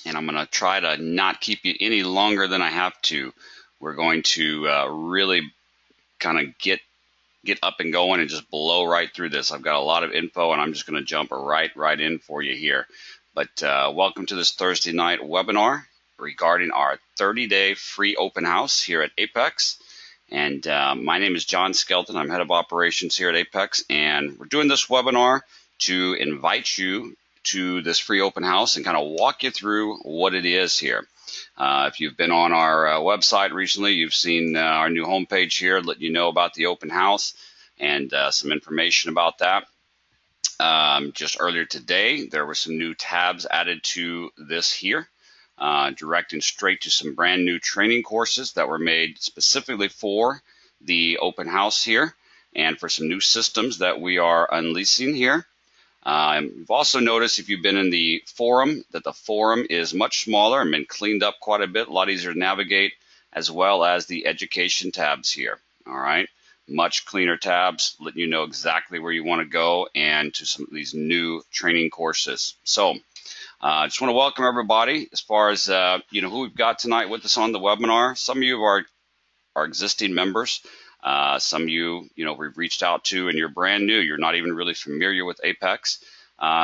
and I'm going to try to not keep you any longer than I have to. We're going to really kind of get up and going and just blow right through this. I've got a lot of info, and I'm just going to jump right in for you here. But welcome to this Thursday night webinar regarding our 30-day free open house here at Apex. And my name is John Skelton. I'm head of operations here at Apex, and we're doing this webinar to invite you to this free open house and kind of walk you through what it is here. If you've been on our website recently, you've seen our new homepage here, letting you know about the open house and some information about that. Just earlier today, there were some new tabs added to this here, directing straight to some brand new training courses that were made specifically for the open house here and for some new systems that we are unleashing here. You've also noticed, if you've been in the forum, that the forum is much smaller and been cleaned up quite a bit, a lot easier to navigate, as well as the education tabs here. All right, much cleaner tabs, letting you know exactly where you want to go and to some of these new training courses. So I just want to welcome everybody. As far as who we've got tonight with us on the webinar, some of you are existing members. Some of you, we've reached out to and you're brand new. You're not even really familiar with Apex.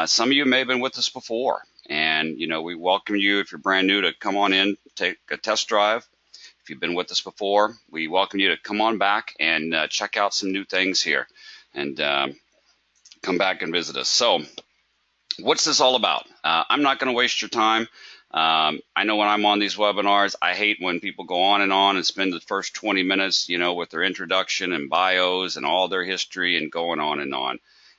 Some of you may have been with us before, and we welcome you, if you're brand new, to come on in, take a test drive. If you've been with us before, we welcome you to come on back and check out some new things here and come back and visit us. So what's this all about? I'm not going to waste your time. I know when I'm on these webinars, I hate when people go on and spend the first 20 minutes, with their introduction and bios and all their history and going on and on.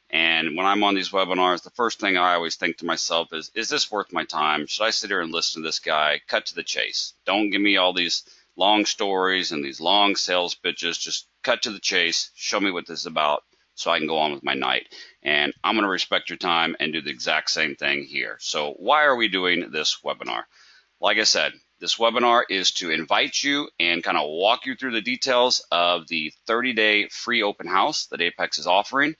And when I'm on these webinars, the first thing I always think to myself is this worth my time? Should I sit here and listen to this guy? Cut to the chase. Don't give me all these long stories and these long sales pitches. Just cut to the chase. Show me what this is about so I can go on with my night. And I'm going to respect your time and do the exact same thing here. So why are we doing this webinar? Like I said, this webinar is to invite you and kind of walk you through the details of the 30-day free open house that Apex is offering.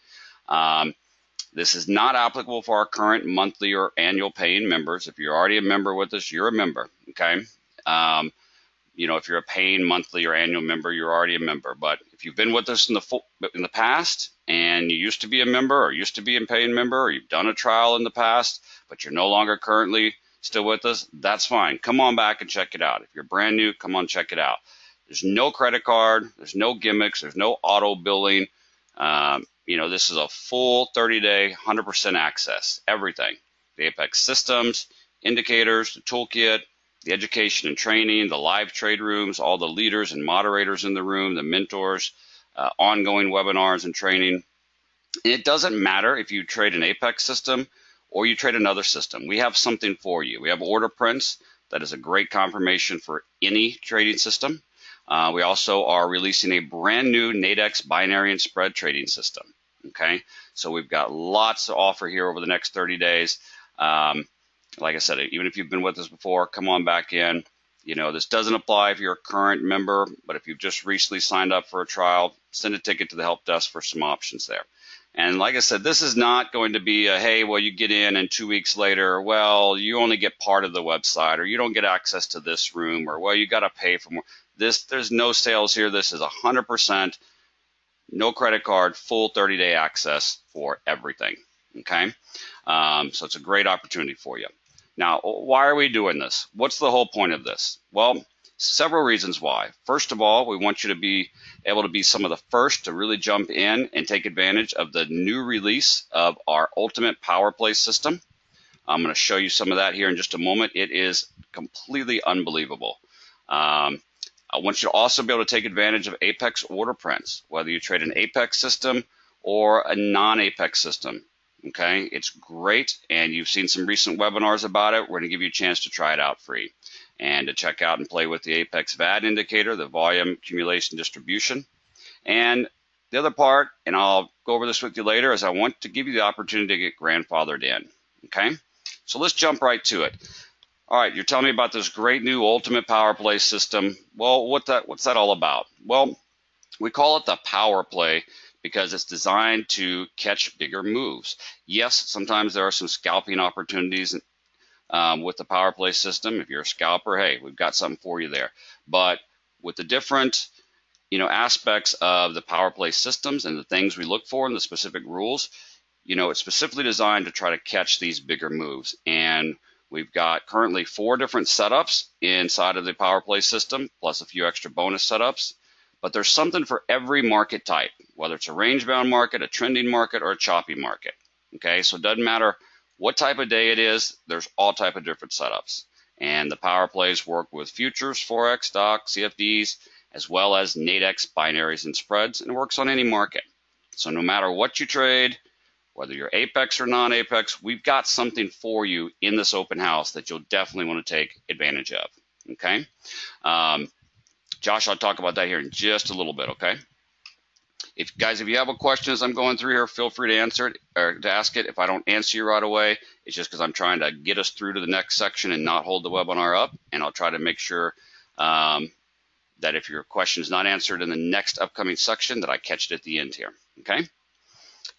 This is not applicable for our current monthly or annual paying members. If you're already a member with us, you're a member, okay? If you're a paying monthly or annual member, you're already a member. But if you've been with us in the past and you used to be a member or used to be a paying member, or you've done a trial in the past, but you're no longer currently still with us, that's fine. Come on back and check it out. If you're brand new, come on, check it out. There's no credit card. There's no gimmicks. There's no auto billing. This is a full 30-day, 100% access, everything. The Apex systems, indicators, the toolkit, the education and training, the live trade rooms, all the leaders and moderators in the room, the mentors, ongoing webinars and training. And it doesn't matter if you trade an Apex system or you trade another system. We have something for you. We have order prints. That is a great confirmation for any trading system. We also are releasing a brand new Nadex binary and spread trading system. Okay, so we've got lots to offer here over the next 30 days. Like I said, even if you've been with us before, come on back in. This doesn't apply if you're a current member, but if you've just recently signed up for a trial, send a ticket to the help desk for some options there. And like I said, this is not going to be a, hey, well, you get in and 2 weeks later, well, you only get part of the website, or you don't get access to this room, or, well, you got to pay for more. There's no sales here. This is 100%, no credit card, full 30-day access for everything, okay? So it's a great opportunity for you. Now, why are we doing this? What's the whole point of this? Well, several reasons why. First of all, we want you to be able to be some of the first to really jump in and take advantage of the new release of our Ultimate Power Play system. I'm going to show you some of that here in just a moment. It is completely unbelievable. I want you to also be able to take advantage of Apex order prints, whether you trade an Apex system or a non-Apex system. Okay, it's great, and you've seen some recent webinars about it. We're going to give you a chance to try it out free and to check out and play with the Apex VAD indicator, the volume accumulation distribution. And the other part, and I'll go over this with you later, is I want to give you the opportunity to get grandfathered in. Okay, so let's jump right to it. All right, you're telling me about this great new Ultimate Power Play system. Well, what's that all about? Well, we call it the Power Play because it's designed to catch bigger moves. Yes, sometimes there are some scalping opportunities with the power play system. If you're a scalper, hey, we've got something for you there. But with the different aspects of the power play systems and the things we look for and the specific rules, it's specifically designed to try to catch these bigger moves. And we've got currently 4 different setups inside of the power play system, plus a few extra bonus setups. But there's something for every market type, whether it's a range-bound market, a trending market, or a choppy market. Okay, so it doesn't matter what type of day it is, there's all type of different setups. And the power plays work with futures, Forex, stock, CFDs, as well as Nadex, binaries, and spreads, and it works on any market. So no matter what you trade, whether you're Apex or non-Apex, we've got something for you in this open house that you'll definitely want to take advantage of. Okay. Josh, I'll talk about that here in just a little bit, okay? If you have a question as I'm going through here, feel free to answer it or to ask it. If I don't answer you right away, it's just because I'm trying to get us through to the next section and not hold the webinar up. And I'll try to make sure that if your question is not answered in the next upcoming section, that I catch it at the end here, okay?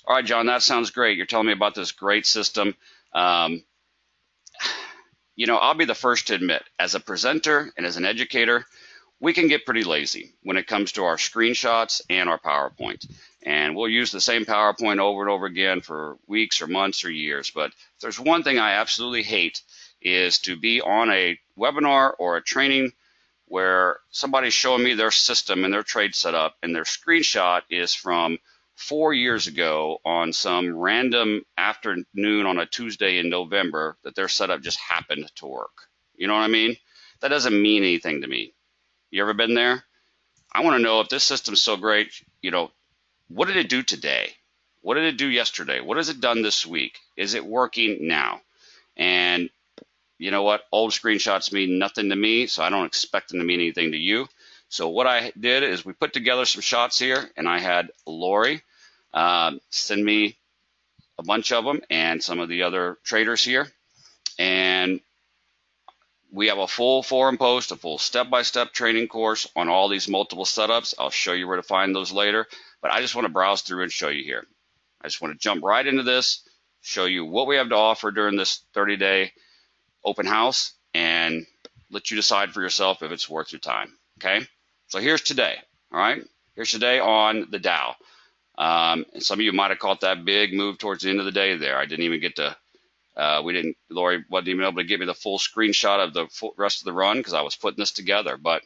All right, John, that sounds great. You're telling me about this great system. I'll be the first to admit, as a presenter and as an educator, we can get pretty lazy when it comes to our screenshots and our PowerPoint. And we'll use the same PowerPoint over and over again for weeks or months or years. But if there's one thing I absolutely hate is to be on a webinar or a training where somebody's showing me their system and their trade setup, and their screenshot is from 4 years ago on some random afternoon on a Tuesday in November that their setup just happened to work. You know what I mean? That doesn't mean anything to me. You ever been there? I want to know if this system's so great, what did it do today? What did it do yesterday? What has it done this week? Is it working now? And you know what? Old screenshots mean nothing to me, so I don't expect them to mean anything to you. So what I did is we put together some shots here, and I had Lori send me a bunch of them and some of the other traders here. And we have a full forum post, a full step-by-step training course on all these multiple setups. I'll show you where to find those later, but I just want to browse through and show you here. I just want to jump right into this, show you what we have to offer during this 30-day open house, and let you decide for yourself if it's worth your time, okay? So here's today, all right? Here's today on the Dow. And some of you might have caught that big move towards the end of the day there. I didn't even get to Lori wasn't even able to give me the full screenshot of the rest of the run because I was putting this together. But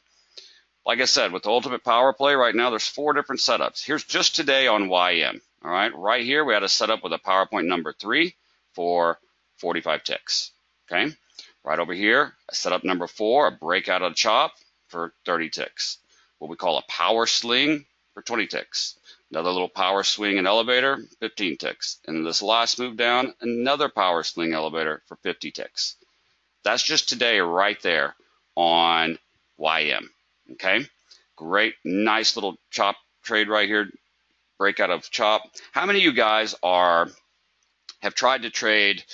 like I said, with the Ultimate Power Play right now, there's 4 different setups. Here's just today on YM. All right, right here we had a setup with a PowerPoint number 3 for 45 ticks. Okay, right over here, a setup number 4, a breakout of chop for 30 ticks. What we call a power sling for 20 ticks. Another little power swing and elevator, 15 ticks. And this last move down, another power swing elevator for 50 ticks. That's just today right there on YM. Okay, great, nice little chop trade right here, breakout of chop. How many of you guys have tried to trade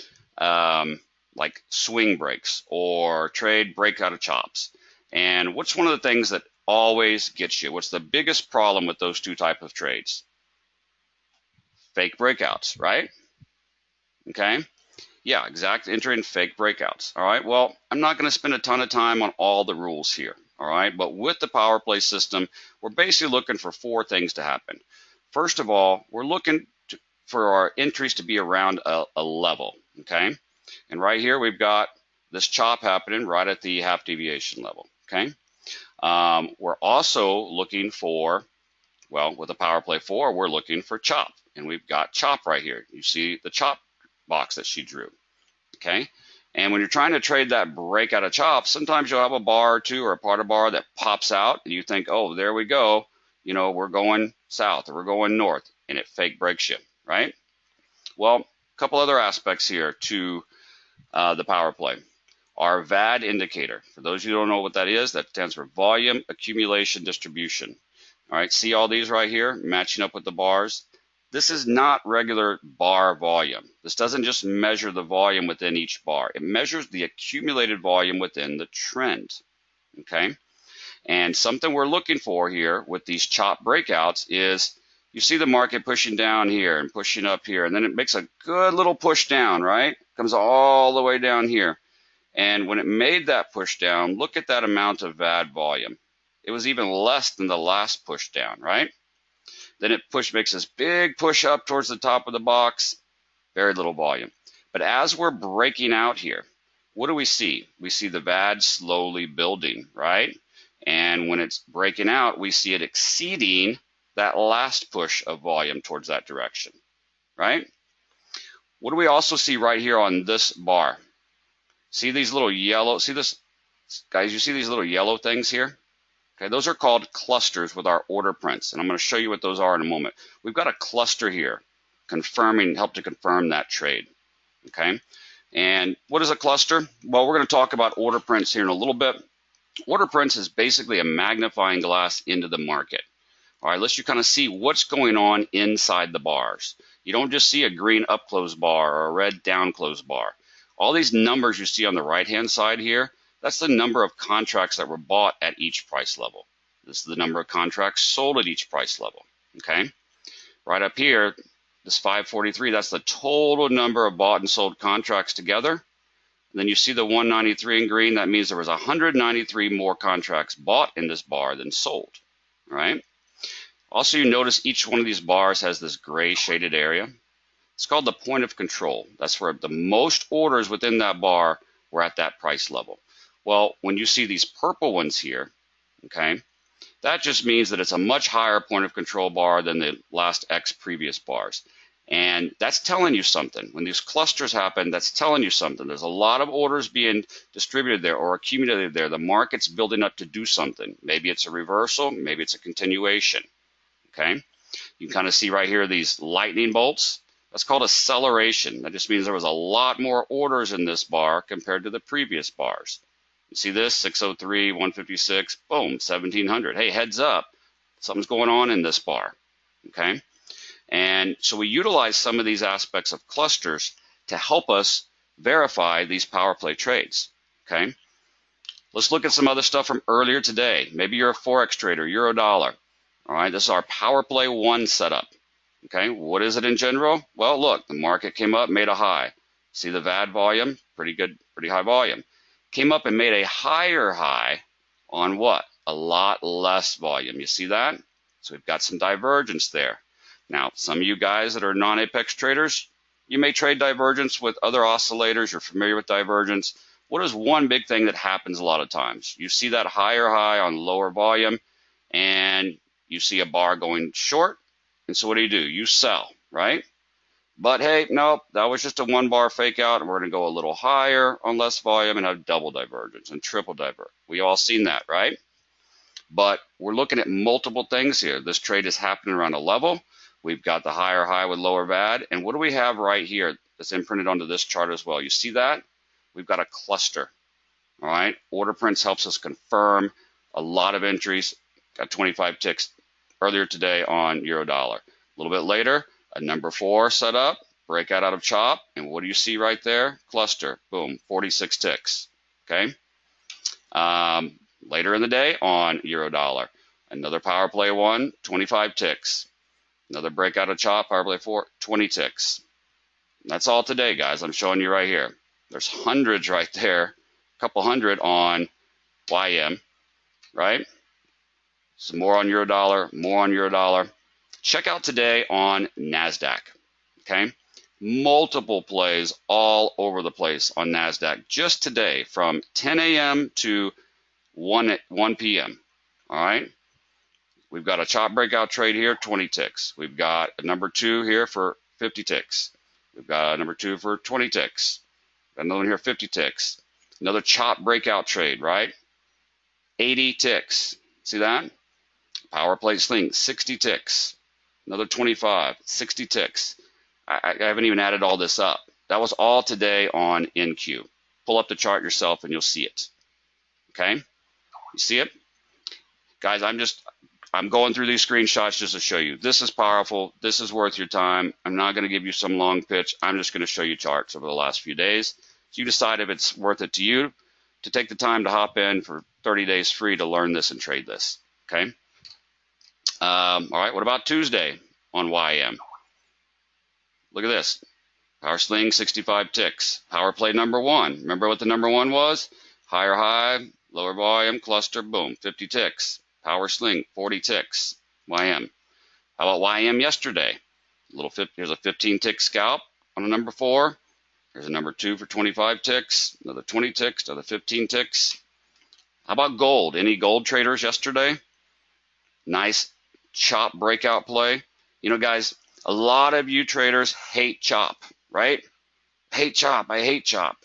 like swing breaks or trade breakout of chops? And what's one of the things that always gets you? What's the biggest problem with those 2 types of trades? Fake breakouts, right? Okay. Yeah, exact. Entering fake breakouts. All right. Well, I'm not going to spend a ton of time on all the rules here. All right. But with the power play system, we're basically looking for 4 things to happen. First of all, we're looking for our entries to be around a level. Okay. And right here, we've got this chop happening right at the half deviation level. Okay. We're also looking for, well, with the Power Play 4, we're looking for chop. And we've got chop right here. You see the chop box that she drew. Okay. And when you're trying to trade that breakout of chop, sometimes you'll have a bar or 2 or a part of bar that pops out, and you think, oh, there we go. We're going south or we're going north, and it fake breaks you, right? Well, a couple other aspects here to the Power Play. Our VAD indicator. For those of you who don't know what that is, that stands for volume accumulation distribution. All right, see all these right here matching up with the bars? This is not regular bar volume. This doesn't just measure the volume within each bar. It measures the accumulated volume within the trend, okay? And something we're looking for here with these chop breakouts is you see the market pushing down here and pushing up here, and then it makes a good little push down, right? Comes all the way down here. And when it made that push down, look at that amount of VAD volume. It was even less than the last push down, right? Then it makes this big push up towards the top of the box, very little volume. But as we're breaking out here, what do we see? We see the VAD slowly building, right? And when it's breaking out, we see it exceeding that last push of volume towards that direction, right? What do we also see right here on this bar? See these little yellow, see this, guys, you see these little yellow things here? Okay, those are called clusters with our order prints, and I'm going to show you what those are in a moment. We've got a cluster here, help to confirm that trade, okay? And what is a cluster? Well, we're going to talk about order prints here in a little bit. Order prints is basically a magnifying glass into the market. All right, lets you kind of see what's going on inside the bars. You don't just see a green up close bar or a red down close bar. All these numbers you see on the right-hand side here, that's the number of contracts that were bought at each price level. This is the number of contracts sold at each price level, okay? Right up here, this 543, that's the total number of bought and sold contracts together. And then you see the 193 in green, that means there was 193 more contracts bought in this bar than sold, all right? Also, you notice each one of these bars has this gray shaded area. It's called the point of control. That's where the most orders within that bar were at that price level. Well, when you see these purple ones here, okay, that just means that it's a much higher point of control bar than the last X previous bars. And that's telling you something. When these clusters happen, that's telling you something. There's a lot of orders being distributed there or accumulated there. The market's building up to do something. Maybe it's a reversal, maybe it's a continuation, okay? You can kind of see right here these lightning bolts. That's called acceleration. That just means there was a lot more orders in this bar compared to the previous bars. You see this, 603, 156, boom, 1700. Hey, heads up, something's going on in this bar, okay? And so we utilize some of these aspects of clusters to help us verify these power play trades, okay? Let's look at some other stuff from earlier today. Maybe you're a Forex trader, euro dollar. All right, this is our power play 1 setup. Okay, what is it in general? Well, look, the market came up, made a high. See the VAD volume? Pretty good, pretty high volume. Came up and made a higher high on what? A lot less volume. You see that? So we've got some divergence there. Now, some of you guys that are non-apex traders, you may trade divergence with other oscillators. You're familiar with divergence. What is one big thing that happens a lot of times? You see that higher high on lower volume, and you see a bar going short. And so what do? You sell, right? But hey, nope, that was just a 1 bar fake out, and we're going to go a little higher on less volume and have double divergence and triple divergence. We all seen that, right? But we're looking at multiple things here. This trade is happening around a level. We've got the higher high with lower VAD. And what do we have right here that's imprinted onto this chart as well? You see that? We've got a cluster, all right? Order prints helps us confirm a lot of entries. Got 25 ticks earlier today on euro dollar. A little bit later, a number 4 set up, breakout out of chop, and what do you see right there? Cluster, boom, 46 ticks, okay? Later in the day on euro dollar, another power play 1, 25 ticks. Another breakout of chop, power play 4, 20 ticks. That's all today, guys. I'm showing you right here. There's hundreds right there, a couple hundred on YM, right? Some more on euro dollar, more on euro dollar. Check out today on NASDAQ, okay? Multiple plays all over the place on NASDAQ just today from 10 a.m. to 1 p.m., all right? We've got a chop breakout trade here, 20 ticks. We've got a number 2 here for 50 ticks. We've got a number 2 for 20 ticks. Got another one here, 50 ticks. Another chop breakout trade, right? 80 ticks. See that? Power plate swing, 60 ticks. Another 25, 60 ticks. I haven't even added all this up. That was all today on NQ. Pull up the chart yourself and you'll see it. Okay? You see it? Guys, I'm going through these screenshots just to show you. This is powerful. This is worth your time. I'm not going to give you some long pitch. I'm just going to show you charts over the last few days. So you decide if it's worth it to you to take the time to hop in for 30 days free to learn this and trade this. Okay? All right, what about Tuesday on YM? Look at this. Power swing, 65 ticks. Power play number one. Remember what the number one was? Higher high, lower volume, cluster, boom, 50 ticks. Power swing, 40 ticks. YM. How about YM yesterday? Here's a 15 tick scalp on a number four. Here's a number two for 25 ticks. Another 20 ticks, another 15 ticks. How about gold? Any gold traders yesterday? Nice chop breakout play. You know, guys, a lot of you traders hate chop, right? Hate chop. I hate chop.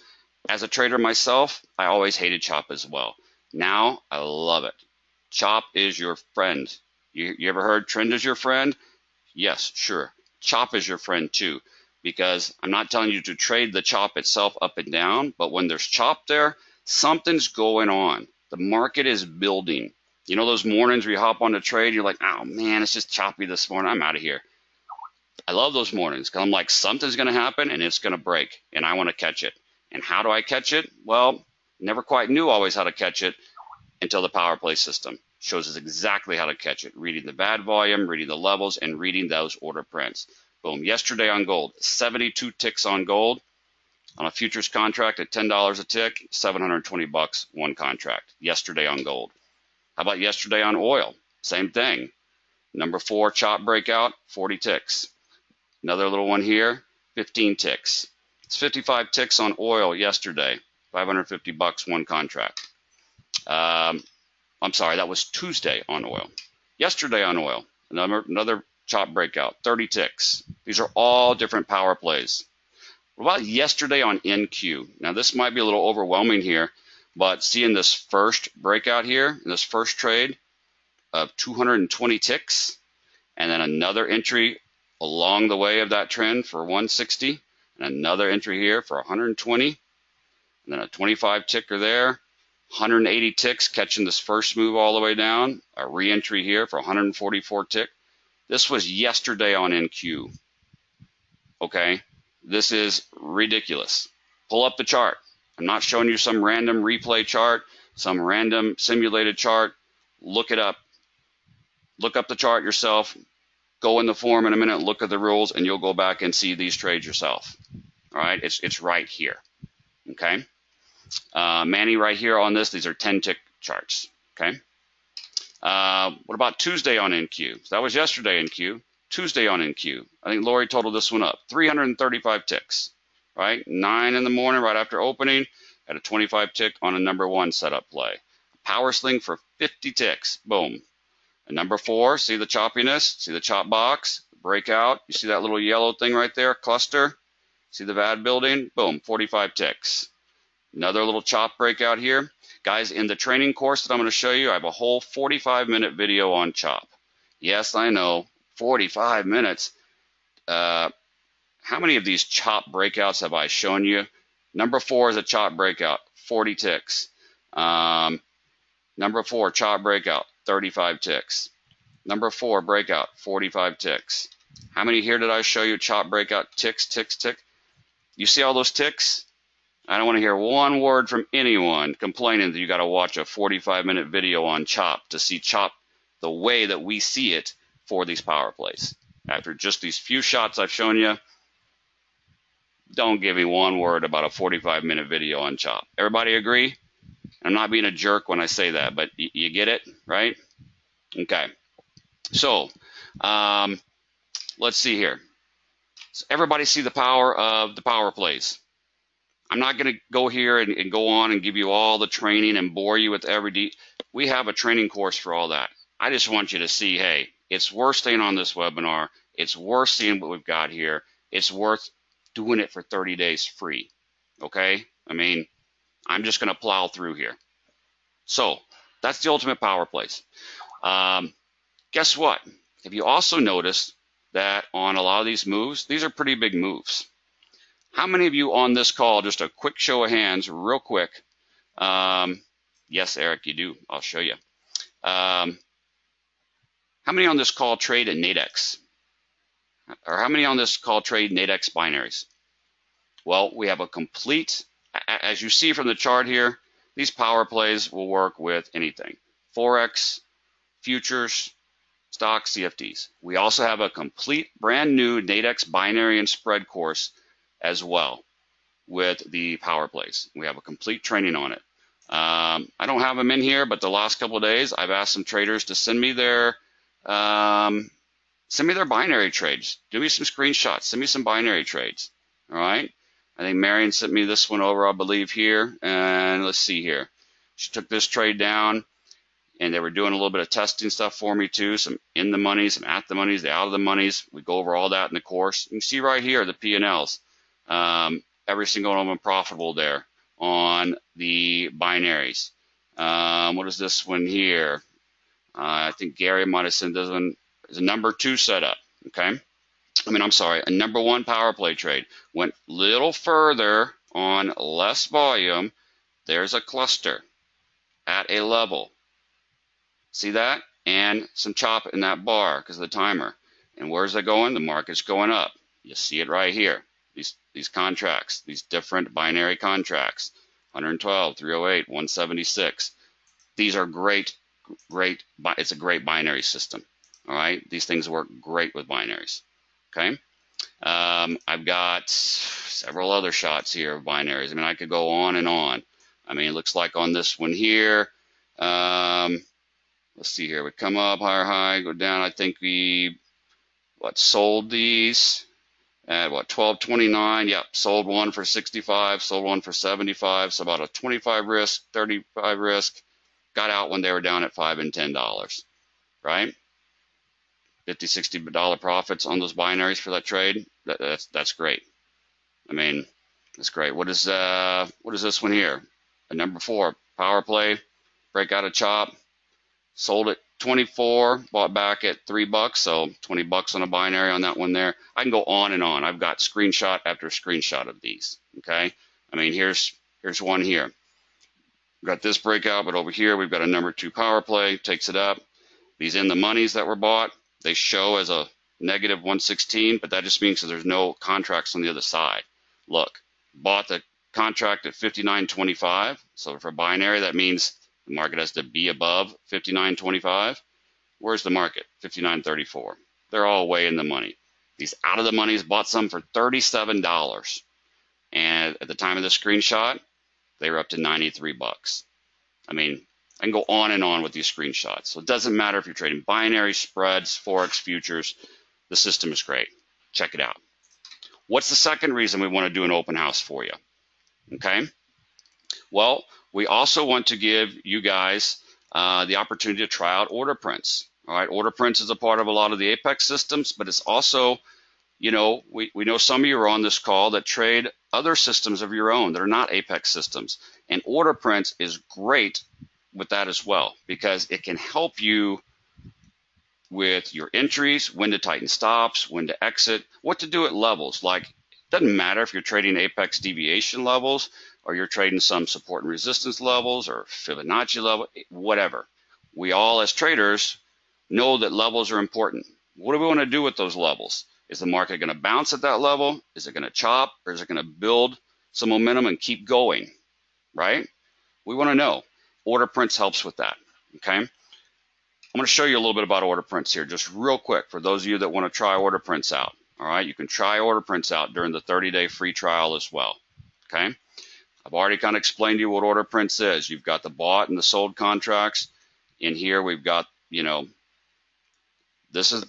As a trader myself, I always hated chop as well. Now I love it. Chop is your friend. You ever heard trend is your friend? Yes, sure. Chop is your friend too, because I'm not telling you to trade the chop itself up and down, but when there's chop there, something's going on. The market is building. You know those mornings where you hop on the trade, you're like, oh man, it's just choppy this morning, I'm out of here. I love those mornings because I'm like, something's going to happen and it's going to break and I want to catch it. And how do I catch it? Well, never quite knew always how to catch it until the power play system shows us exactly how to catch it. Reading the bad volume, reading the levels, and reading those order prints. Boom. Yesterday on gold, 72 ticks on gold. On a futures contract at $10 a tick, 720 bucks one contract. Yesterday on gold. How about yesterday on oil? Same thing. Number four chop breakout, 40 ticks. Another little one here, 15 ticks. It's 55 ticks on oil yesterday, 550 bucks one contract. I'm sorry, that was Tuesday on oil. Yesterday on oil, another chop breakout, 30 ticks. These are all different power plays. What about yesterday on NQ? Now this might be a little overwhelming here, but seeing this first breakout here, in this first trade of 220 ticks, and then another entry along the way of that trend for 160, and another entry here for 120, and then a 25 ticker there, 180 ticks catching this first move all the way down, a re-entry here for 144 tick. This was yesterday on NQ. Okay, this is ridiculous. Pull up the chart. I'm not showing you some random replay chart, some random simulated chart. Look it up. Look up the chart yourself. Go in the forum in a minute, look at the rules, and you'll go back and see these trades yourself. All right, it's right here. Okay, Manny right here on this. These are 10 tick charts. Okay. What about Tuesday on NQ? So that was yesterday NQ. Tuesday on NQ. I think Lori totaled this one up. 335 ticks. Right, 9 in the morning right after opening. At a 25 tick on a number one setup play. Power sling for 50 ticks. Boom. And number four, see the choppiness, see the chop box, breakout. You see that little yellow thing right there, cluster. See the VAD building? Boom, 45 ticks. Another little chop breakout here. Guys, in the training course that I'm going to show you, I have a whole 45-minute video on chop. Yes, I know, 45 minutes. How many of these chop breakouts have I shown you? Number four is a chop breakout, 40 ticks. Number four, chop breakout, 35 ticks. Number four, breakout, 45 ticks. How many here did I show you chop breakout ticks, ticks, tick? You see all those ticks? I don't want to hear one word from anyone complaining that you got to watch a 45-minute video on chop to see chop the way that we see it for these power plays. After just these few shots I've shown you, don't give me one word about a 45-minute video on chop. Everybody agree? I'm not being a jerk when I say that, but you get it, right? Okay. So let's see here. So everybody see the power of the power plays. I'm not going to go here and go on and give you all the training and bore you with every we have a training course for all that. I just want you to see, hey, it's worth staying on this webinar. It's worth seeing what we've got here. It's worth doing it for 30 days free. Okay? I mean, I'm just going to plow through here. So that's the ultimate power plays. Guess what? Have you also noticed that on a lot of these moves, these are pretty big moves? How many of you on this call, just a quick show of hands, real quick. Yes, Eric, you do. I'll show you. How many on this call trade in Nadex? Or how many on this call trade Nadex binaries? Well, we have a complete, as you see from the chart here, these power plays will work with anything. Forex, futures, stocks, CFDs. We also have a complete brand new Nadex binary and spread course as well with the power plays. We have a complete training on it. I don't have them in here, but the last couple of days I've asked some traders to send me their binary trades. Give me some screenshots. Send me some binary trades. All right. I think Marion sent me this one over, I believe, here. And let's see here. She took this trade down, and they were doing a little bit of testing stuff for me too. Some in the monies, some at the monies, the out of the monies. We go over all that in the course. You can see right here the P&Ls. Every single one of them profitable there on the binaries. What is this one here? I think Gary might have sent this one. It's a number 2 setup. Okay. I'm sorry, a number 1 power play trade. Went a little further on less volume. There's a cluster at a level. See that? And some chop in that bar because of the timer. And where's that going? The market's going up. You see it right here. These contracts, these different binary contracts, 112, 308, 176. These are great. It's a great binary system. All right, these things work great with binaries. Okay, I've got several other shots here of binaries. I could go on and on. It looks like on this one here. Let's see here. We come up higher, go down. I think we sold these at 12.29. Yep, sold one for 65, sold one for 75. So about a 25 risk, 35 risk. Got out when they were down at $5 and $10, right? $50, $60 profits on those binaries for that trade. That's great. That's great. What is this one here? A number 4 power play, breakout of chop, sold at 24, bought back at $3, so $20 on a binary on that one there. I can go on and on. I've got screenshot after screenshot of these. Okay, here's one here. We've got this breakout, but over here we've got a number 2 power play, takes it up. These in the monies that were bought, they show as a negative 116, but that just means that there's no contracts on the other side. Look, bought the contract at 59.25, so for binary that means the market has to be above 59.25. Where's the market? 59.34. They're all way in the money. These out of the monies bought some for $37, and at the time of the screenshot, they were up to $93. I can go on and on with these screenshots. So it doesn't matter if you're trading binary, spreads, Forex, futures. The system is great. Check it out. What's the second reason we want to do an open house for you? Okay. Well, we also want to give you guys the opportunity to try out order prints. All right. Order prints is a part of a lot of the Apex systems, but it's also, we know some of you are on this call that trade other systems of your own that are not Apex systems. And order prints is great with that as well, because it can help you with your entries, when to tighten stops, when to exit, what to do at levels. Like, it doesn't matter if you're trading Apex deviation levels or you're trading some support and resistance levels or Fibonacci level, whatever. We all as traders know that levels are important. What do we want to do with those levels? Is the market going to bounce at that level? Is it going to chop, or is it going to build some momentum and keep going, right? We want to know. Order prints helps with that, okay? I'm going to show you a little bit about order prints here, just real quick, for those of you that want to try order prints out. All right, you can try order prints out during the 30-day free trial as well, okay? I've already kind of explained to you what order prints is. You've got the bought and the sold contracts. In here, we've got, this is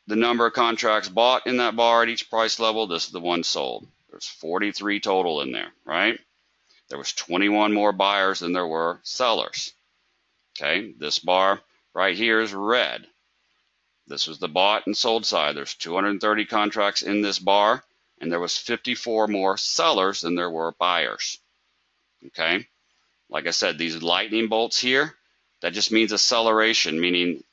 the number of contracts bought in that bar at each price level. This is the one sold. There's 43 total in there, right? There was 21 more buyers than there were sellers. Okay, this bar right here is red. This was the bought and sold side. There's 230 contracts in this bar, and there was 54 more sellers than there were buyers. Okay, like I said, these lightning bolts here, that just means acceleration, meaning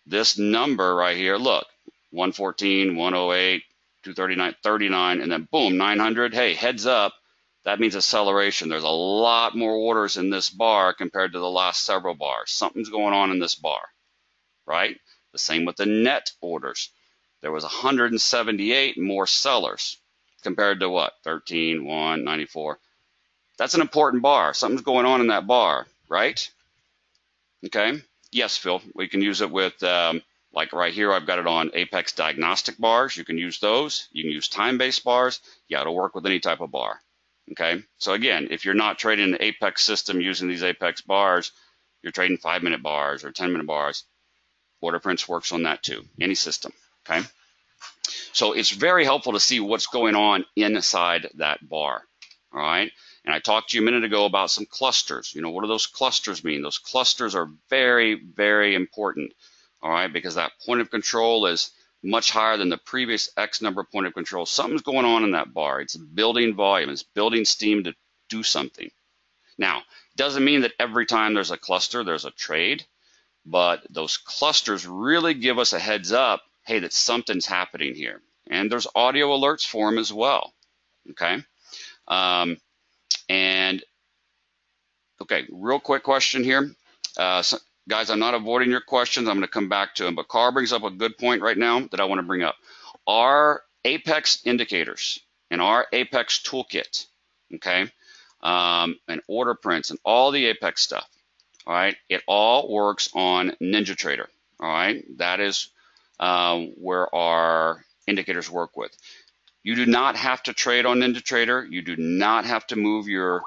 this number right here, look, 114, 108, 239, 39, and then boom, 900. Hey, heads up. That means acceleration. There's a lot more orders in this bar compared to the last several bars. Something's going on in this bar, right? The same with the net orders. There was 178 more sellers compared to what? 13, 1, 94. That's an important bar. Something's going on in that bar, right? Okay. Yes, Phil, we can use it with Like right here, I've got it on Apex diagnostic bars. You can use those. You can use time-based bars. Yeah, it'll work with any type of bar. Okay, so again, if you're not trading an Apex system using these Apex bars, you're trading 5-minute bars or 10-minute bars. Order Prints works on that too, any system. Okay, so it's very helpful to see what's going on inside that bar. All right, and I talked to you a minute ago about some clusters. You know, what do those clusters mean? Those clusters are very, very important. All right, because that point of control is much higher than the previous X number point of control. Something's going on in that bar. It's building volume. It's building steam to do something. Now, doesn't mean that every time there's a cluster, there's a trade, but those clusters really give us a heads up, hey, that something's happening here. And there's audio alerts for them as well. Okay. And okay, real quick question here. So, guys, I'm not avoiding your questions. I'm going to come back to them. But Carl brings up a good point right now that I want to bring up. Our Apex indicators and our Apex toolkit, okay, and order prints and all the Apex stuff, all right, it all works on NinjaTrader, all right? That is where our indicators work with. You do not have to trade on NinjaTrader. You do not have to move your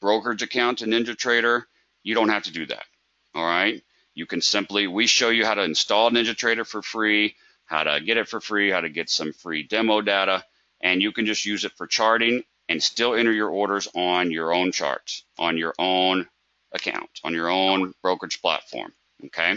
brokerage account to NinjaTrader. You don't have to do that, all right? You can simply, we show you how to install NinjaTrader for free, how to get it for free, how to get some free demo data, and you can just use it for charting and still enter your orders on your own charts, on your own account, on your own brokerage platform, okay?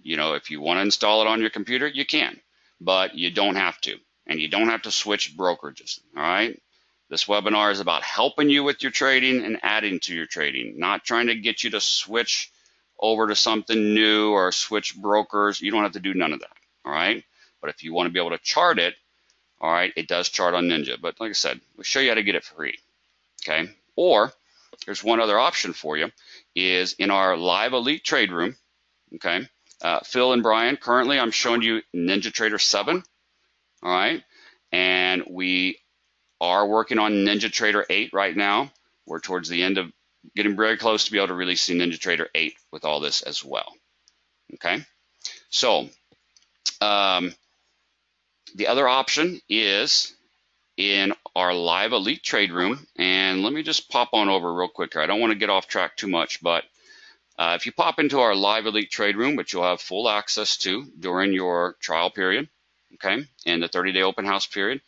You know, if you want to install it on your computer, you can, but you don't have to. And you don't have to switch brokerages, all right? This webinar is about helping you with your trading and adding to your trading, not trying to get you to switch over to something new or switch brokers. You don't have to do none of that, all right? But if you want to be able to chart it, all right, it does chart on Ninja. But like I said, we'll show you how to get it free, okay? Or there's one other option for you, is in our live elite trade room, okay? Phil and Brian, currently I'm showing you NinjaTrader 7. All right, and we are working on NinjaTrader 8 right now. We're towards the end of getting very close to be able to release the NinjaTrader 8 with all this as well. Okay, so the other option is in our live elite trade room, and let me just pop on over real quick here. I don't want to get off track too much, but if you pop into our live elite trade room, which you'll have full access to during your trial period, okay, in the 30-day open house period.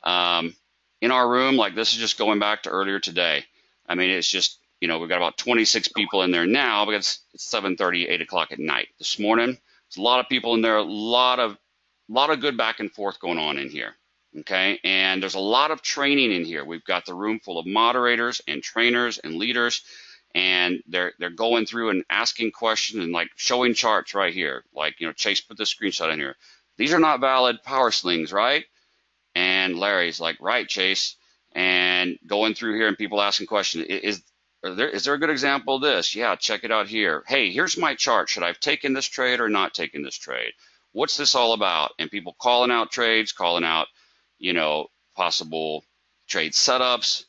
In our room, like this is just going back to earlier today. I mean, it's just, you know, we've got about 26 people in there now because it's 7:30, 8 o'clock at night. This morning, there's a lot of people in there, a lot of good back and forth going on in here, okay? And there's a lot of training in here. We've got the room full of moderators and trainers and leaders, and they're going through and asking questions and like showing charts right here. Like, you know, Chase put this screenshot in here. These are not valid power slings, right? And Larry's like, right, Chase. And going through here and people asking questions, is there a good example of this? Yeah, check it out here. Hey, here's my chart. Should I have taken this trade or not taken this trade? What's this all about? And people calling out trades, calling out, you know, possible trade setups.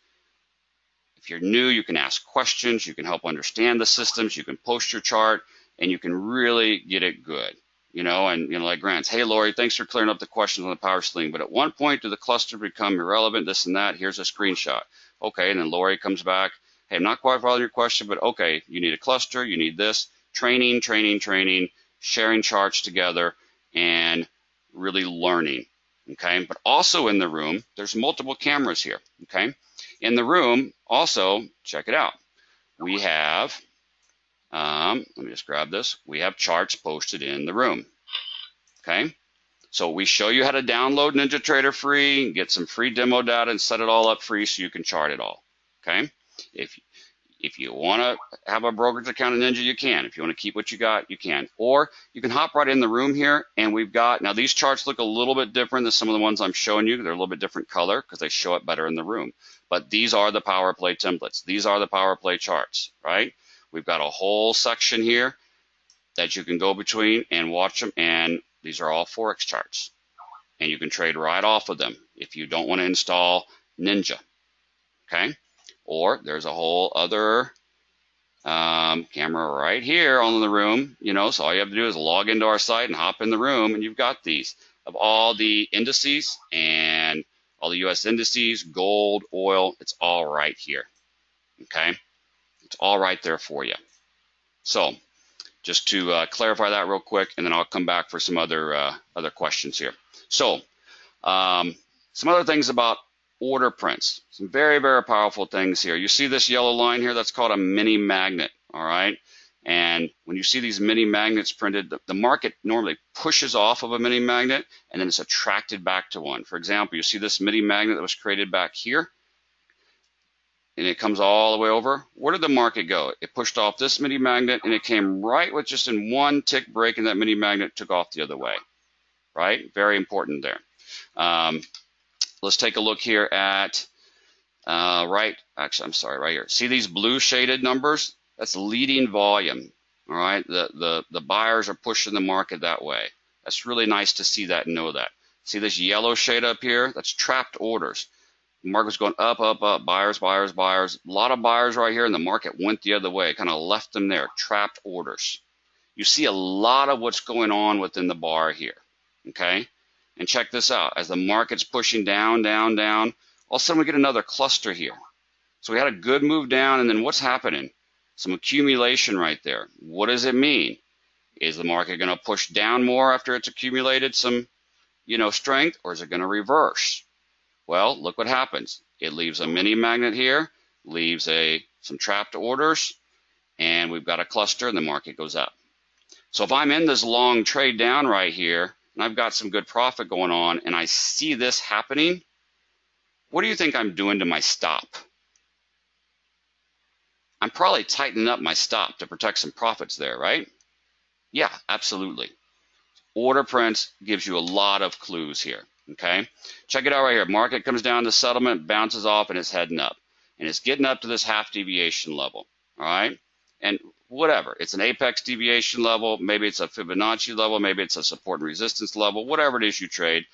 If you're new, you can ask questions. You can help understand the systems. You can post your chart, and you can really get it good. You know, and you know, like Grant's, hey Lori, thanks for clearing up the questions on the power sling. But at one point, do the cluster become irrelevant? This and that. Here's a screenshot. Okay, and then Lori comes back. Hey, I'm not quite following your question, but okay, you need a cluster, you need this, training, sharing charts together, and really learning. Okay, but also in the room, there's multiple cameras here. Okay, in the room, also check it out. We have. Let me just grab this. We have charts posted in the room. Okay, so we show you how to download NinjaTrader free, get some free demo data, and set it all up free so you can chart it all. Okay, if you want to have a brokerage account in Ninja, you can. If you want to keep what you got, you can. Or you can hop right in the room here, and we've got, now these charts look a little bit different than some of the ones I'm showing you. They're a little bit different color because they show it better in the room. But these are the power play templates. These are the power play charts, right? We've got a whole section here that you can go between and watch them, and these are all Forex charts. And you can trade right off of them if you don't want to install Ninja, okay? Or there's a whole other Camera right here on the room, so all you have to do is log into our site and hop in the room, and you've got these of all the indices and all the US indices, gold, oil, it's all right here. Okay, it's all right there for you. So just to clarify that real quick, and then I'll come back for some other questions here. So some other things about order prints, some very, very powerful things here. You see this yellow line here? That's called a mini magnet, all right? And when you see these mini magnets printed, the market normally pushes off of a mini magnet, and then it's attracted back to one. For example, you see this mini magnet that was created back here, and it comes all the way over. Where did the market go? It pushed off this mini magnet, and it came right with just in one tick break, and that mini magnet took off the other way, right? Very important there. Let's take a look here at right here. See these blue shaded numbers? That's leading volume. All right, the buyers are pushing the market that way. That's really nice to see that and know that. See this yellow shade up here? That's trapped orders. The market's going up, up, up, buyers, buyers, buyers. A lot of buyers right here, and the market went the other way, kind of left them there, trapped orders. You see a lot of what's going on within the bar here, okay? And check this out. As the market's pushing down, down, down, all of a sudden we get another cluster here. So we had a good move down, and then what's happening? Some accumulation right there. What does it mean? Is the market going to push down more after it's accumulated some, strength, or is it going to reverse? Well, look what happens. It leaves a mini magnet here, leaves some trapped orders, and we've got a cluster, and the market goes up. So if I'm in this long trade down right here, and I've got some good profit going on, and I see this happening, what do you think I'm doing to my stop? I'm probably tightening up my stop to protect some profits there, right? Yeah, absolutely. Order prints gives you a lot of clues here, okay? Check it out right here. Market comes down to settlement, bounces off, and it's heading up. And it's getting up to this half deviation level, all right? And whatever, it's an apex deviation level, maybe it's a Fibonacci level, maybe it's a support and resistance level, whatever it is you trade.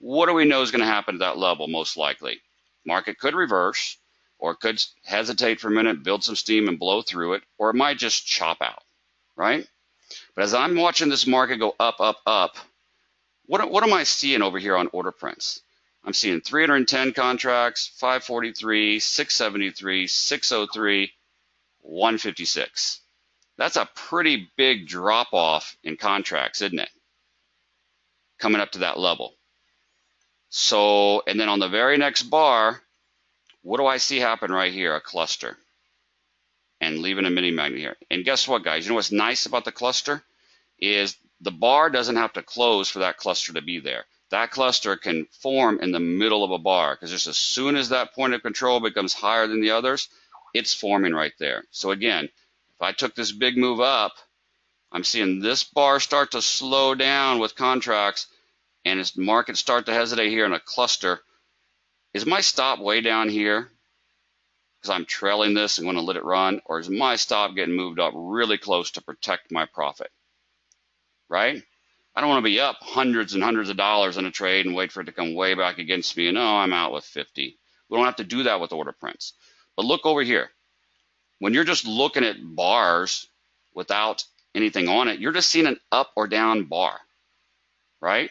What do we know is going to happen at that level most likely? Market could reverse, or it could hesitate for a minute, build some steam and blow through it, or it might just chop out, right? But as I'm watching this market go up, up, up, what am I seeing over here on order prints? I'm seeing 310 contracts, 543, 673, 603, 156. That's a pretty big drop off in contracts, isn't it? Coming up to that level. So, and then on the very next bar, what do I see happen right here? A cluster. And leaving a mini magnet here. And guess what, guys? You know what's nice about the cluster? Is the bar doesn't have to close for that cluster to be there. That cluster can form in the middle of a bar, because just as soon as that point of control becomes higher than the others, it's forming right there. So again, if I took this big move up, I'm seeing this bar start to slow down with contracts, and as markets start to hesitate here in a cluster, is my stop way down here because I'm trailing this and want to let it run, or is my stop getting moved up really close to protect my profit? Right? I don't want to be up hundreds and hundreds of dollars in a trade and wait for it to come way back against me and, oh, I'm out with 50. We don't have to do that with order prints. But look over here. When you're just looking at bars without anything on it, you're just seeing an up or down bar, right?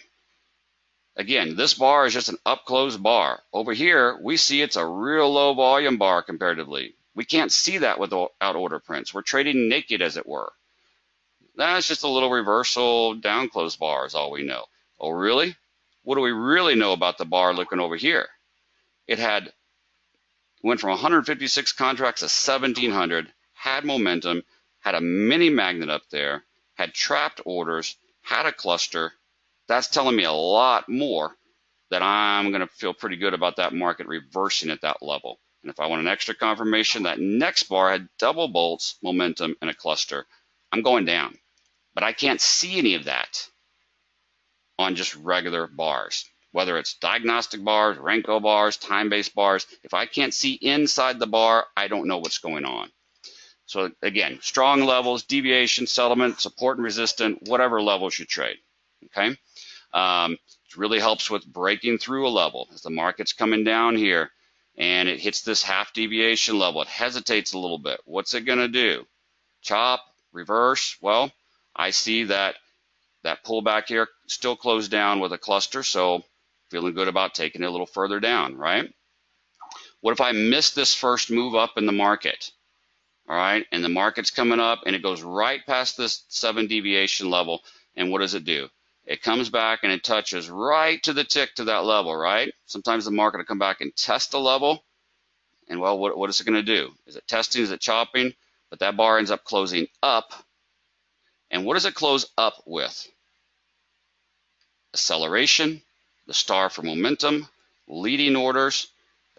Again, this bar is just an up-close bar. Over here, we see it's a real low volume bar comparatively. We can't see that without order prints. We're trading naked, as it were. That's just a little reversal down close bar is all we know. Oh, really? What do we really know about the bar looking over here? It went from 156 contracts to 1,700, had momentum, had a mini magnet up there, had trapped orders, had a cluster. That's telling me a lot more that I'm going to feel pretty good about that market reversing at that level. And if I want an extra confirmation, that next bar had double bolts, momentum, and a cluster, I'm going down. But I can't see any of that on just regular bars, whether it's diagnostic bars, Renko bars, time-based bars. If I can't see inside the bar, I don't know what's going on. So again, strong levels, deviation, settlement, support and resistance, whatever levels you trade, okay? It really helps with breaking through a level. As the market's coming down here and it hits this half deviation level, it hesitates a little bit. What's it going to do? chop, reverse. Well, I see that that pullback here still closed down with a cluster, so feeling good about taking it a little further down, right? What if I miss this first move up in the market? All right, and the market's coming up and it goes right past this 7 deviation level, and what does it do? It comes back and it touches right to the tick to that level, right? Sometimes the market will come back and test a level, and well, what is it going to do? Is it testing? Is it chopping? But that bar ends up closing up, and what does it close up with? Acceleration, the star for momentum, leading orders,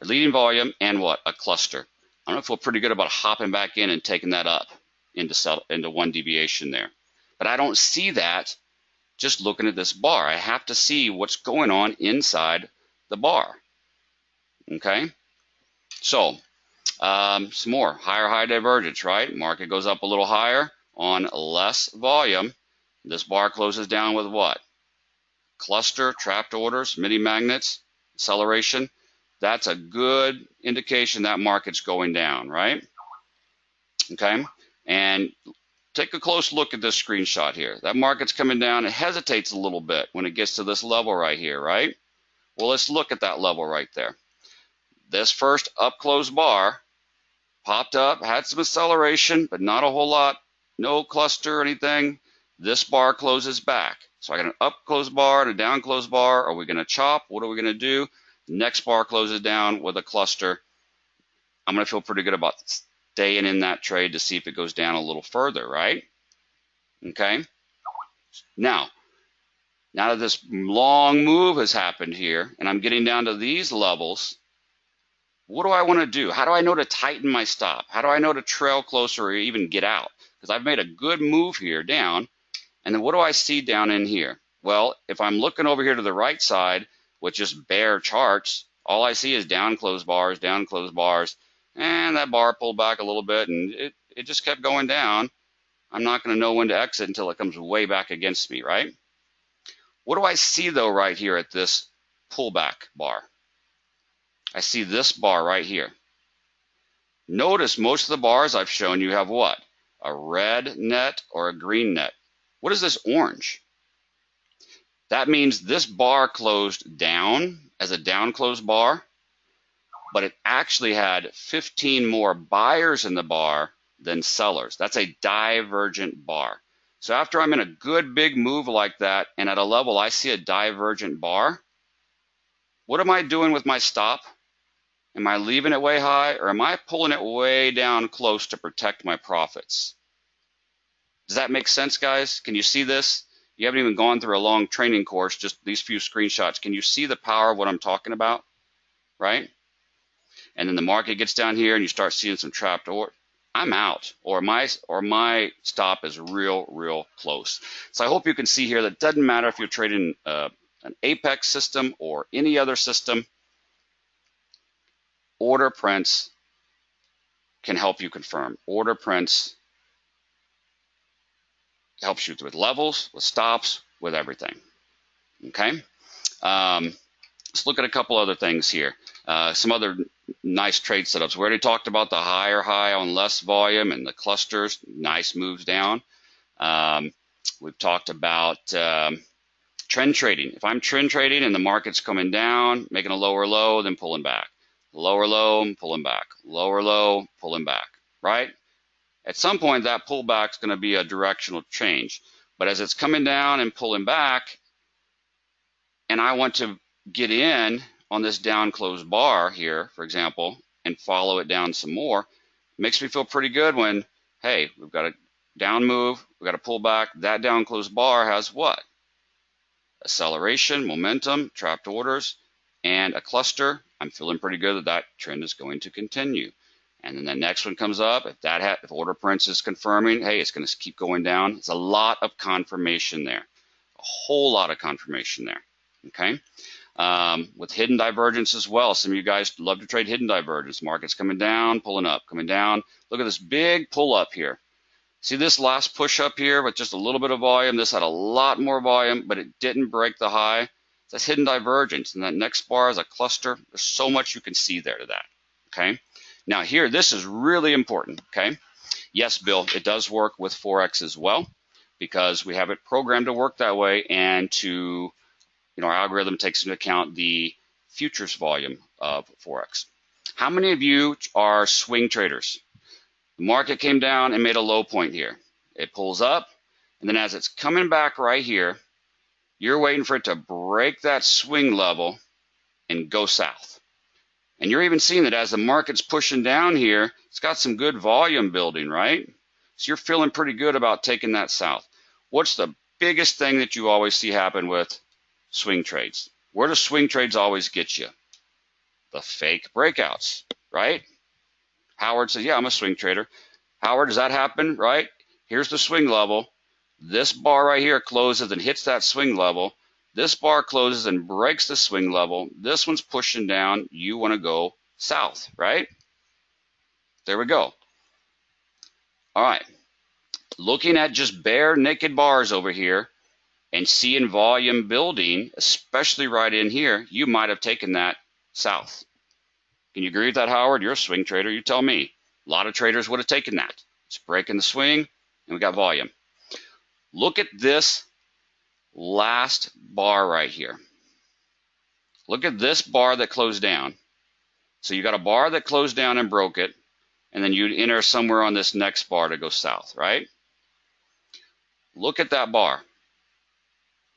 leading volume, and what? A cluster. I'm going to feel pretty good about hopping back in and taking that up into 1 deviation there. But I don't see that just looking at this bar. I have to see what's going on inside the bar. Okay? So, some more. Higher high divergence, right? Market goes up a little higher on less volume. This bar closes down with what? Cluster, trapped orders, mini magnets, acceleration. That's a good indication that market's going down, right? Okay, and take a close look at this screenshot here. That market's coming down. It hesitates a little bit when it gets to this level right here, right? Well, let's look at that level right there. This first up close bar popped up, had some acceleration, but not a whole lot. No cluster or anything. This bar closes back. So I got an up close bar and a down close bar. Are we going to chop? What are we going to do? Next bar closes down with a cluster. I'm going to feel pretty good about staying in that trade to see if it goes down a little further, right? Okay. Now that this long move has happened here and I'm getting down to these levels, what do I want to do? How do I know to tighten my stop? How do I know to trail closer or even get out? Because I've made a good move here down. And then what do I see down in here? Well, if I'm looking over here to the right side with just bare charts, all I see is down close bars, and that bar pulled back a little bit, and it just kept going down. I'm not going to know when to exit until it comes way back against me, right? What do I see, though, right here at this pullback bar? I see this bar right here. Notice most of the bars I've shown you have what? A red net or a green net. What is this orange? That means this bar closed down as a down close bar, but it actually had 15 more buyers in the bar than sellers. That's a divergent bar. So after I'm in a good big move like that and at a level I see a divergent bar, what am I doing with my stop? Am I leaving it way high or am I pulling it way down close to protect my profits? Does that make sense, guys? Can you see this? You haven't even gone through a long training course, just these few screenshots. Can you see the power of what I'm talking about, right? And then the market gets down here and you start seeing some trapped order. I'm out, or my stop is real close. So I hope you can see here that it doesn't matter if you're trading an Apex system or any other system, order prints can help you confirm. Order prints helps you with levels, with stops, with everything. Okay. Let's look at a couple other things here. Some other nice trade setups. We already talked about the higher high on less volume and the clusters, nice moves down. We've talked about trend trading. If I'm trend trading and the market's coming down, making a lower low, then pulling back. Lower low, pulling back. Lower low, pulling back, right? At some point, that pullback is going to be a directional change. But as it's coming down and pulling back, and I want to get in on this down closed bar here, for example, and follow it down some more, it makes me feel pretty good when, hey, we've got a down move, we've got a pullback. That down closed bar has what? Acceleration, momentum, trapped orders, and a cluster. I'm feeling pretty good that that trend is going to continue. And then the next one comes up. If order prints is confirming, hey, it's going to keep going down. It's a lot of confirmation there, a whole lot of confirmation there. Okay, with hidden divergence as well. Some of you guys love to trade hidden divergence. Market's coming down, pulling up, coming down. Look at this big pull up here. See this last push up here with just a little bit of volume? This had a lot more volume, but it didn't break the high. That's hidden divergence. And that next bar is a cluster. There's so much you can see there to that. Okay. Now here, this is really important, okay? Yes, Bill, it does work with Forex as well because we have it programmed to work that way, and to, our algorithm takes into account the futures volume of Forex. How many of you are swing traders? The market came down and made a low point here. It pulls up, and then as it's coming back right here, you're waiting for it to break that swing level and go south. And you're even seeing that as the market's pushing down here, it's got some good volume building, right? So you're feeling pretty good about taking that south. What's the biggest thing that you always see happen with swing trades? Where do swing trades always get you? The fake breakouts, right? Howard says, yeah, I'm a swing trader. Howard, does that happen, right? Here's the swing level. This bar right here closes and hits that swing level. This bar closes and breaks the swing level. This one's pushing down. You want to go south, right? There we go. All right. Looking at just bare naked bars over here and seeing volume building, especially right in here, you might have taken that south. Can you agree with that, Howard? You're a swing trader. You tell me. A lot of traders would have taken that. It's breaking the swing, and we got volume. Look at this last bar right here. Look at this bar that closed down. So you got a bar that closed down and broke it, and then you'd enter somewhere on this next bar to go south, right? Look at that bar.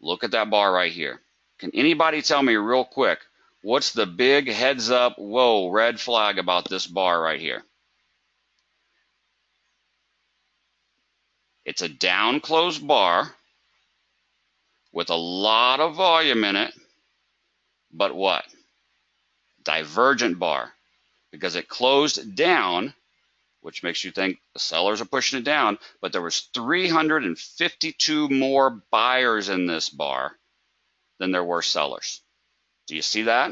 Look at that bar right here. Can anybody tell me real quick, what's the big heads up, whoa, red flag about this bar right here? It's a down closed bar with a lot of volume in it, but what? Divergent bar, because it closed down, which makes you think the sellers are pushing it down, but there was 352 more buyers in this bar than there were sellers. Do you see that?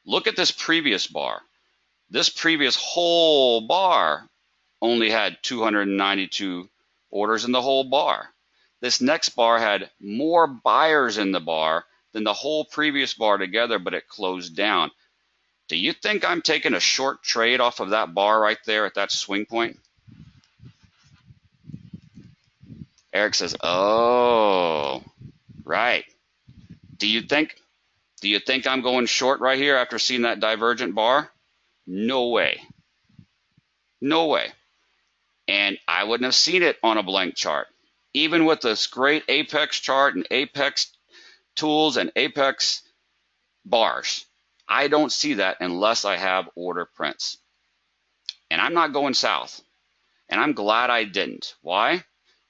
Look at this previous bar. This previous whole bar only had 292 orders in the whole bar. This next bar had more buyers in the bar than the whole previous bar together, but it closed down. Do you think I'm taking a short trade off of that bar right there at that swing point? Eric says, oh, right. Do you think I'm going short right here after seeing that divergent bar? No way. No way. And I wouldn't have seen it on a blank chart. Even with this great Apex chart and Apex tools and Apex bars, I don't see that unless I have order prints. And I'm not going south. And I'm glad I didn't. Why?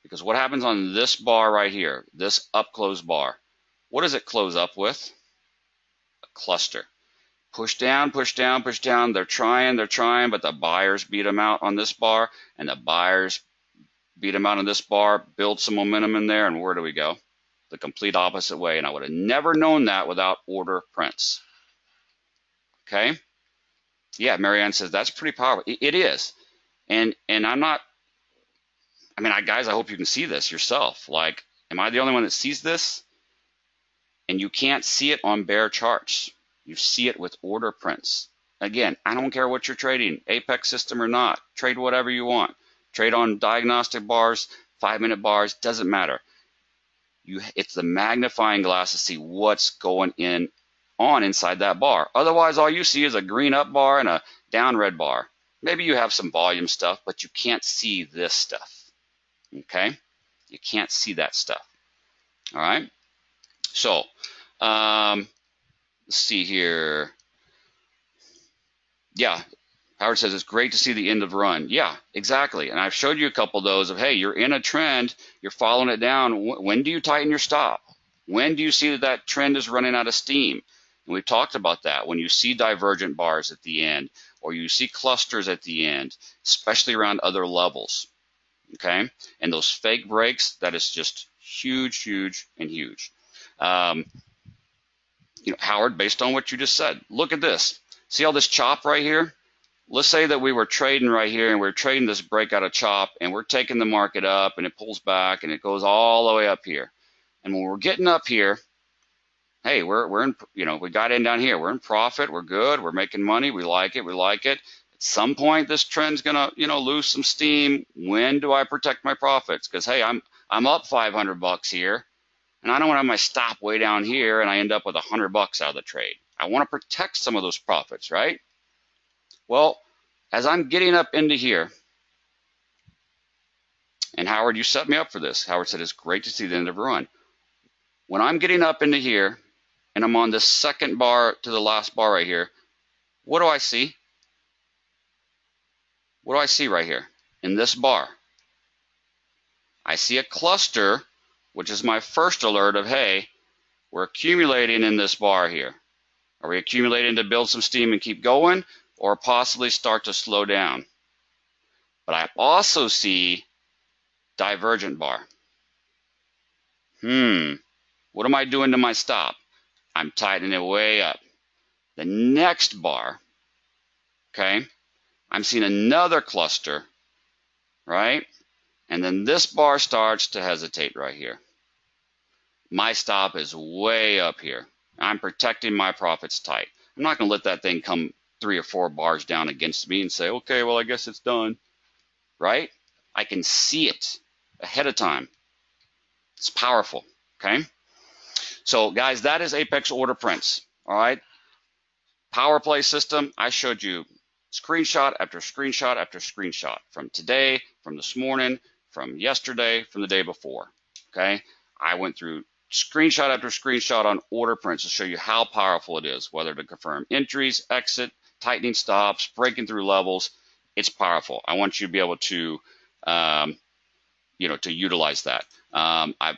Because what happens on this bar right here, this up close bar, what does it close up with? A cluster. Push down, push down, push down. They're trying, but the buyers beat them out on this bar, and the buyers beat them out on this bar, build some momentum in there, and where do we go? The complete opposite way, and I would have never known that without order prints. Okay? Yeah, Marianne says that's pretty powerful. It is. And I'm not, guys, I hope you can see this yourself. Like, am I the only one that sees this? And you can't see it on bare charts. You see it with order prints. Again, I don't care what you're trading, Apex system or not. Trade whatever you want. Trade on diagnostic bars, 5-minute bars, doesn't matter. It's the magnifying glass to see what's going on inside that bar. Otherwise, all you see is a green up bar and a down red bar. Maybe you have some volume stuff, but you can't see this stuff. Okay? You can't see that stuff. All right? So, let's see here. Yeah, Howard says it's great to see the end of run. Yeah, exactly. And I've showed you a couple of those of, hey, you're in a trend, you're following it down. When do you tighten your stop? When do you see that that trend is running out of steam? And we've talked about that. When you see divergent bars at the end, or you see clusters at the end, especially around other levels. Okay? And those fake breaks, that is just huge, huge, and huge. Howard, based on what you just said, look at this. See all this chop right here? Let's say that we were trading right here and we're trading this breakout of chop and we're taking the market up and it pulls back and it goes all the way up here. And when we're getting up here, hey, we're in, we got in down here. We're in profit. We're good. We're making money. We like it. We like it. some point this trend's gonna, lose some steam. When do I protect my profits? Because hey, I'm up 500 bucks here, and I don't want to have my stop way down here, and I end up with 100 bucks out of the trade. I want to protect some of those profits, right? Well, as I'm getting up into here, and Howard, you set me up for this. Howard said it's great to see the end of a run. When I'm getting up into here, and I'm on the second bar to the last bar right here, what do I see? What do I see right here in this bar? I see a cluster, which is my first alert of, hey, we're accumulating in this bar here. Are we accumulating to build some steam and keep going, or possibly start to slow down? But I also see divergent bar. What am I doing to my stop? I'm tightening it way up. The next bar, okay, I'm seeing another cluster, right? And then this bar starts to hesitate right here. My stop is way up here. I'm protecting my profits tight. I'm not going to let that thing come 3 or 4 bars down against me and say, okay, well, I guess it's done, right? I can see it ahead of time. It's powerful, okay? So, guys, that is Apex order prints, all right? Power play system, I showed you screenshot after screenshot after screenshot from today, from this morning, from yesterday, from the day before, okay? I went through screenshot after screenshot on order prints to show you how powerful it is, whether to confirm entries, exit, tightening stops, breaking through levels. It's powerful. I want you to be able to, to utilize that. I've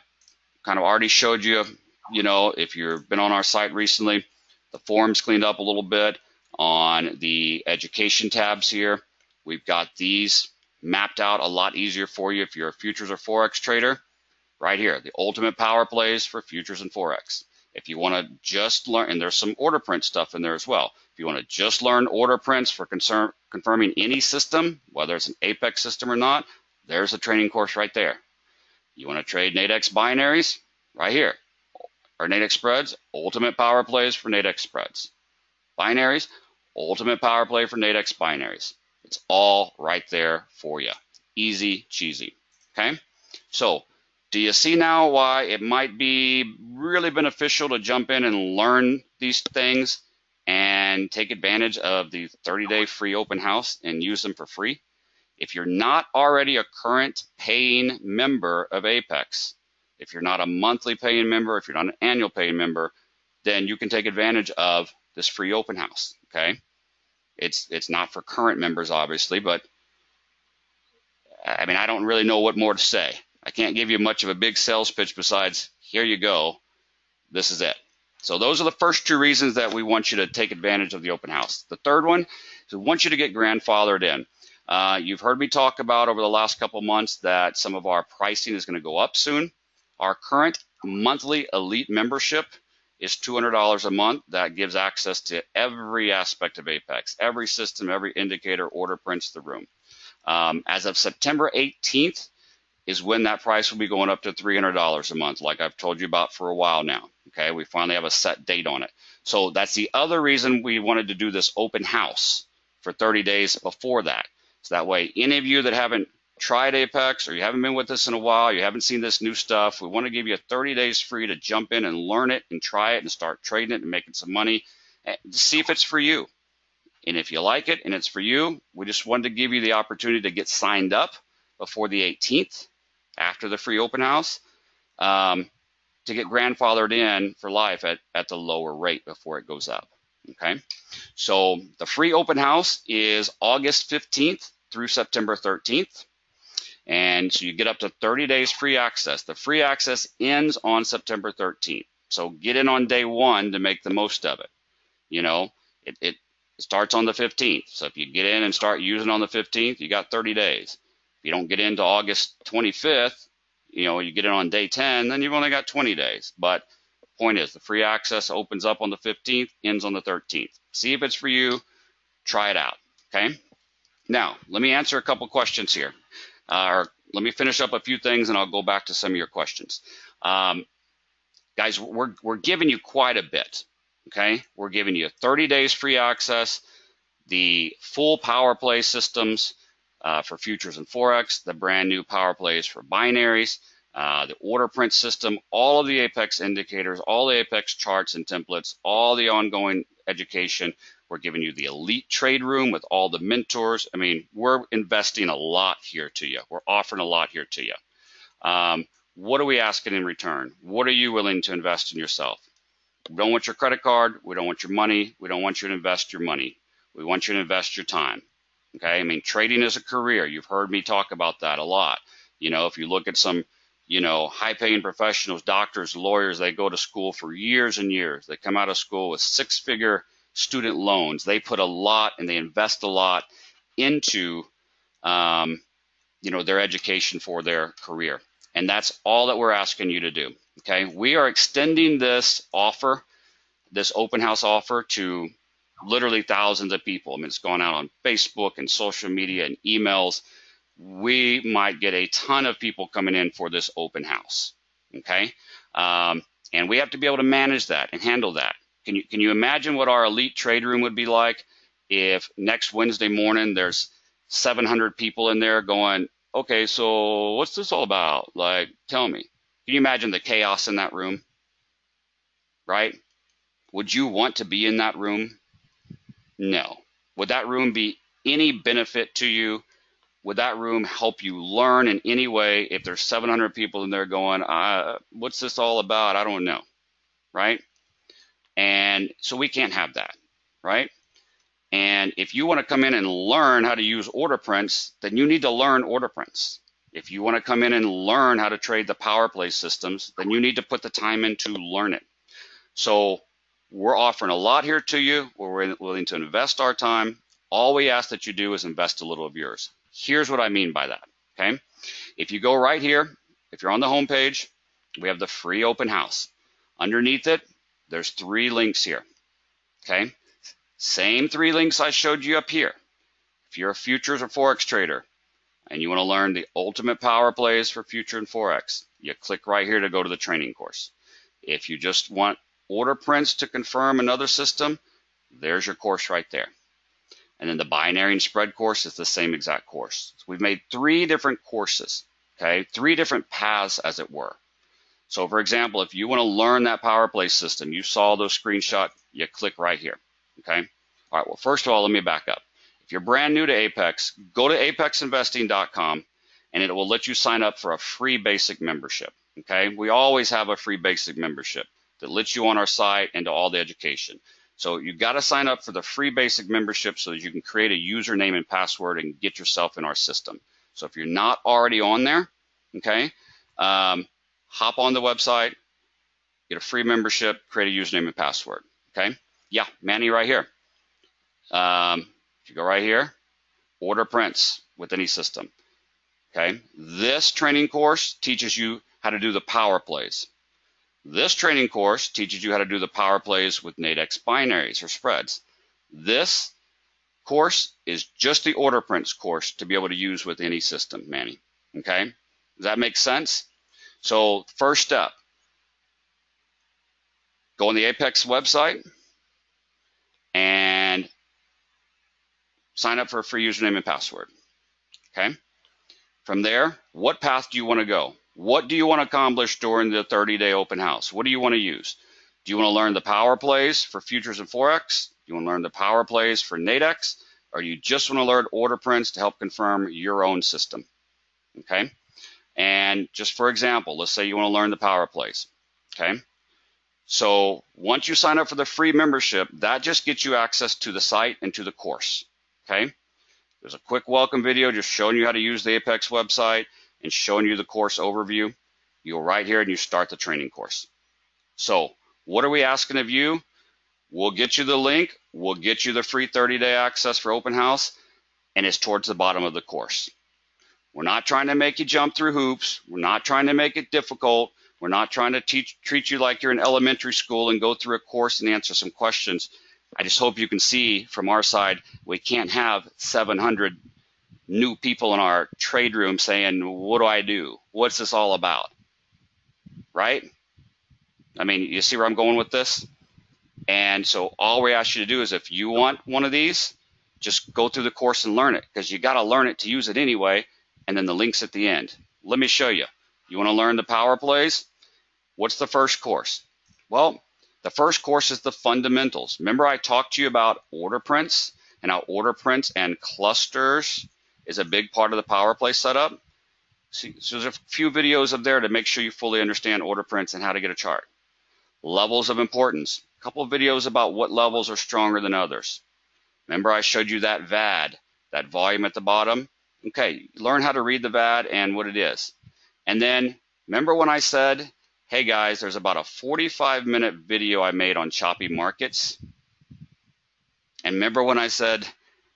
kind of already showed you, if you've been on our site recently, the forums cleaned up a little bit on the education tabs here. We've got these mapped out a lot easier for you if you're a futures or Forex trader. Right here, the ultimate power plays for futures and Forex. If you want to just learn, and there's some order print stuff in there as well. If you want to just learn order prints for confirming any system, whether it's an Apex system or not, there's a training course right there. You want to trade Nadex binaries? Right here. Or Nadex spreads, ultimate power plays for Nadex spreads. Binaries, ultimate power play for Nadex binaries. It's all right there for you. Easy cheesy. Okay? So, do you see now why it might be really beneficial to jump in and learn these things and take advantage of the 30-day free open house and use them for free? If you're not already a current paying member of Apex, if you're not a monthly paying member, if you're not an annual paying member, then you can take advantage of this free open house, okay? It's not for current members, obviously, but I mean, I don't really know what more to say. I can't give you much of a big sales pitch besides, here you go, this is it. So those are the first 2 reasons that we want you to take advantage of the open house. The third one is we want you to get grandfathered in. You've heard me talk about over the last couple months that some of our pricing is going to go up soon. Our current monthly elite membership is $200 a month. That gives access to every aspect of Apex, every system, every indicator, order prints, the room. As of September 18th is when that price will be going up to $300 a month, like I've told you about for a while now. Okay, we finally have a set date on it. So that's the other reason we wanted to do this open house for 30 days before that. So that way, any of you that haven't tried Apex or you haven't been with us in a while, you haven't seen this new stuff, we want to give you 30 days free to jump in and learn it and try it and start trading it and making some money and see if it's for you. And if you like it and it's for you, we just wanted to give you the opportunity to get signed up before the 18th, after the free open house, to get grandfathered in for life at the lower rate before it goes up. Okay, so the free open house is August 15th through September 13th. And so you get up to 30 days free access. The free access ends on September 13th. So get in on day 1 to make the most of it. It starts on the 15th. So if you get in and start using on the 15th, you got 30 days. If you don't get into August 25th, you get in on day 10, then you've only got 20 days. But the point is, the free access opens up on the 15th, ends on the 13th. See if it's for you. Try it out. Okay? Now, let me answer a couple questions here. Or let me finish up a few things, and I'll go back to some of your questions. Guys, we're giving you quite a bit. Okay? We're giving you 30 days free access. the full power play systems for futures and Forex, the brand new power plays for binaries, the order print system, all of the Apex indicators, all the Apex charts and templates, all the ongoing education. We're giving you the elite trade room with all the mentors. I mean, we're investing a lot here to you. We're offering a lot here to you. What are we asking in return? What are you willing to invest in yourself? We don't want your credit card. We don't want your money. We don't want you to invest your money. We want you to invest your time. Okay? I mean, trading is a career. You've heard me talk about that a lot. You know, if you look at some, you know, high-paying professionals, doctors, lawyers, they go to school for years and years. They come out of school with six-figure student loans. They put a lot and they invest a lot into, you know, their education for their career. And that's all that we're asking you to do. Okay, we are extending this offer, this open house offer, to literally thousands of people. I mean, it's gone out on Facebook and social media and emails. We might get a ton of people coming in for this open house. Okay, and we have to be able to manage that and handle that. Can you imagine what our elite trade room would be like if next Wednesday morning there's 700 people in there going, okay, so what's this all about? Like, tell me. Can you imagine the chaos in that room, right? Would you want to be in that room? No. Would that room be any benefit to you? Would that room help you learn in any way if there's 700 people in there going, what's this all about? I don't know, right? And so we can't have that, right? And if you want to come in and learn how to use order prints, then you need to learn order prints. If you want to come in and learn how to trade the power play systems, then you need to put the time in to learn it. So we're offering a lot here to you. We're willing to invest our time. All we ask that you do is invest a little of yours. Here's what I mean by that, okay? If you go right here, if you're on the home page, we have the free open house. Underneath it, there's 3 links here, okay? Same 3 links I showed you up here. If you're a futures or Forex trader, and you want to learn the ultimate power plays for future and Forex, you click right here to go to the training course. If you just want order prints to confirm another system, there's your course right there. And then the binary and spread course is the same exact course. So we've made 3 different courses, okay? 3 different paths, as it were. So for example, if you want to learn that power play system, you saw those screenshots, you click right here, okay? All right, well, first of all, let me back up. If you're brand new to Apex, go to apexinvesting.com and it will let you sign up for a free basic membership. Okay, we always have a free basic membership that lets you on our site and to all the education. So you've got to sign up for the free basic membership so that you can create a username and password and get yourself in our system. So if you're not already on there, okay, hop on the website, get a free membership, create a username and password. Okay, yeah, Manny right here. If you go right here, order prints with any system. Okay, this training course teaches you how to do the power plays. This training course teaches you how to do the power plays with Nadex binaries or spreads. This course is just the order prints course to be able to use with any system, Manny. Okay, does that make sense? So first step, go on the Apex website and sign up for a free username and password. Okay. From there, what path do you want to go? What do you want to accomplish during the 30-day open house? What do you want to use? Do you want to learn the power plays for futures and Forex? Do you want to learn the power plays for Nadex? Or do you just want to learn order prints to help confirm your own system? Okay. And just for example, let's say you want to learn the power plays. Okay. So once you sign up for the free membership, that just gets you access to the site and to the course. Okay. There's a quick welcome video just showing you how to use the Apex website and showing you the course overview. You go right here and you start the training course. So what are we asking of you? We'll get you the link. We'll get you the free 30-day access for open house, and it's towards the bottom of the course. We're not trying to make you jump through hoops. We're not trying to make it difficult. We're not trying to treat you like you're in elementary school and go through a course and answer some questions. I just hope you can see from our side, we can't have 700 new people in our trade room saying, what do I do? What's this all about? Right? I mean, you see where I'm going with this? And so all we ask you to do is if you want one of these, just go through the course and learn it, because you got to learn it to use it anyway, and then the link's at the end. Let me show you. You want to learn the power plays? What's the first course? Well, the first course is the fundamentals. Remember I talked to you about order prints and how order prints and clusters is a big part of the power play setup? So there's a few videos up there to make sure you fully understand order prints and how to get a chart. Levels of importance. A couple of videos about what levels are stronger than others. Remember I showed you that VAD, that volume at the bottom? Okay, learn how to read the VAD and what it is. And then remember when I said, hey guys, there's about a 45-minute video I made on choppy markets? And remember when I said,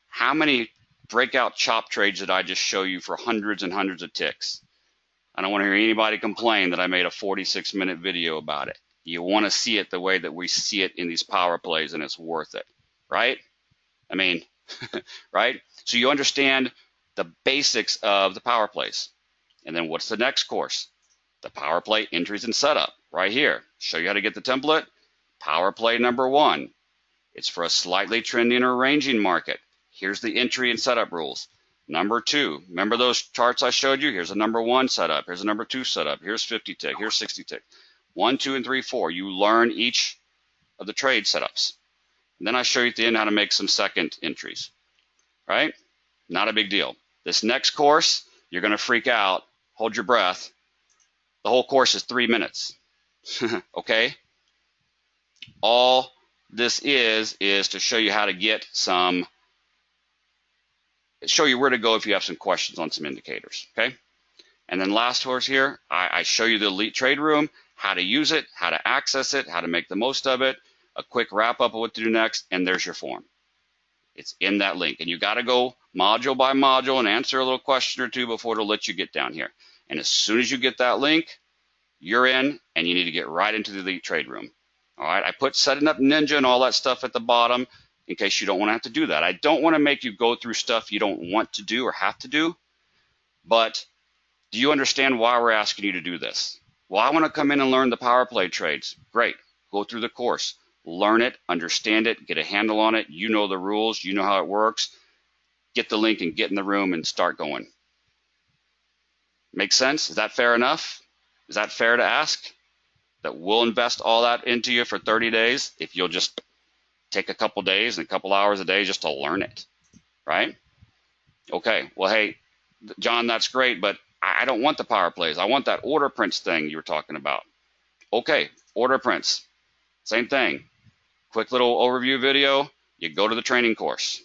how many breakout chop trades did I just show you for hundreds and hundreds of ticks? I don't want to hear anybody complain that I made a 46-minute video about it. You want to see it the way that we see it in these power plays, and it's worth it, right? I mean, right? So you understand the basics of the power plays. And then what's the next course? The power play entries and setup right here. Show you how to get the template. Power play number 1. It's for a slightly trending or ranging market. Here's the entry and setup rules. Number 2, remember those charts I showed you? Here's a number 1 setup. Here's a number 2 setup. Here's 50 tick. Here's 60 tick. 1, 2, and 3, 4. You learn each of the trade setups. And then I show you at the end how to make some second entries, right? Not a big deal. This next course, you're going to freak out. Hold your breath. The whole course is 3 minutes, okay? All this is to show you how to get some, show you where to go if you have some questions on some indicators, okay? And then last course here, I show you the Elite Trade Room, how to use it, how to access it, how to make the most of it, a quick wrap up of what to do next, and there's your form. It's in that link. And you got to go module by module and answer a little question or two before it'll let you get down here. And as soon as you get that link, you're in, and you need to get right into the Elite Trade Room. All right, I put setting up Ninja and all that stuff at the bottom in case you don't want to have to do that. I don't want to make you go through stuff you don't want to do or have to do, but do you understand why we're asking you to do this? Well, I want to come in and learn the power play trades. Great. Go through the course. Learn it, understand it, get a handle on it. You know the rules. You know how it works. Get the link and get in the room and start going. Make sense? Is that fair enough? Is that fair to ask? That we'll invest all that into you for 30 days if you'll just take a couple days and a couple hours a day just to learn it, right? Okay, well, hey, John, that's great, but I don't want the power plays. I want that order prints thing you were talking about. Okay, order prints, same thing. Quick little overview video. You go to the training course.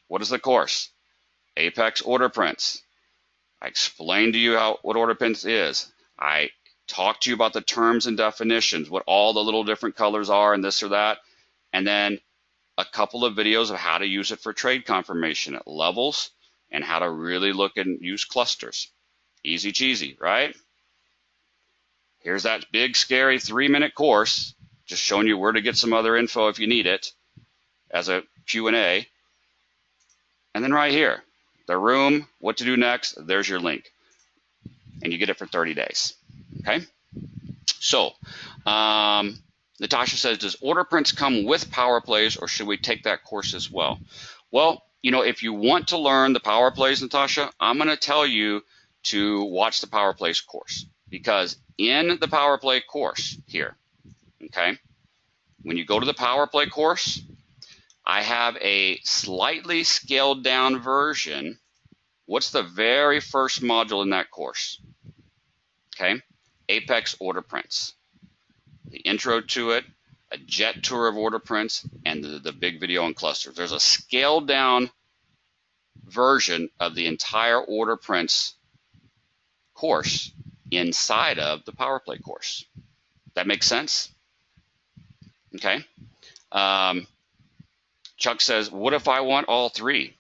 What is the course? Apex order prints. I explained to you what order prints is. I talked to you about the terms and definitions, what all the little different colors are and this or that, and then a couple of videos of how to use it for trade confirmation at levels and how to really look and use clusters. Easy cheesy, right? Here's that big, scary 3-minute course, just showing you where to get some other info if you need it as a Q&A. And then right here, the room, what to do next, there's your link. And you get it for 30 days, okay? So, Natasha says, does order prints come with power plays or should we take that course as well? Well, you know, if you want to learn the power plays, Natasha, I'm going to tell you to watch the power plays course, because in the power play course here, okay, when you go to the power play course, I have a slightly scaled down version. What's the very first module in that course? Okay, Apex order prints. The intro to it, a jet tour of order prints, and the big video on clusters. There's a scaled down version of the entire order prints course inside of the power play course. That makes sense? Okay. Chuck says, what if I want all three?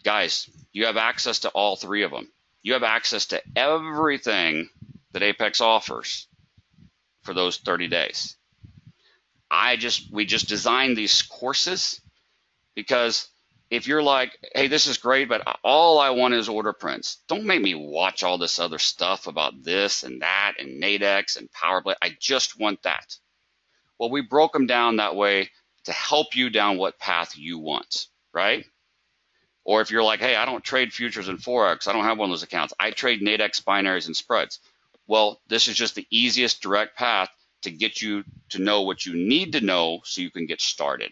Guys, you have access to all three of them. You have access to everything that Apex offers for those 30 days. We just designed these courses because if you're like, hey, this is great, but all I want is order prints, don't make me watch all this other stuff about this and that and Nadex and power play. I just want that. Well, we broke them down that way to help you down what path you want, right? Or if you're like, hey, I don't trade futures and Forex, I don't have one of those accounts. I trade Nadex, binaries, and spreads. Well, this is just the easiest direct path to get you to know what you need to know so you can get started.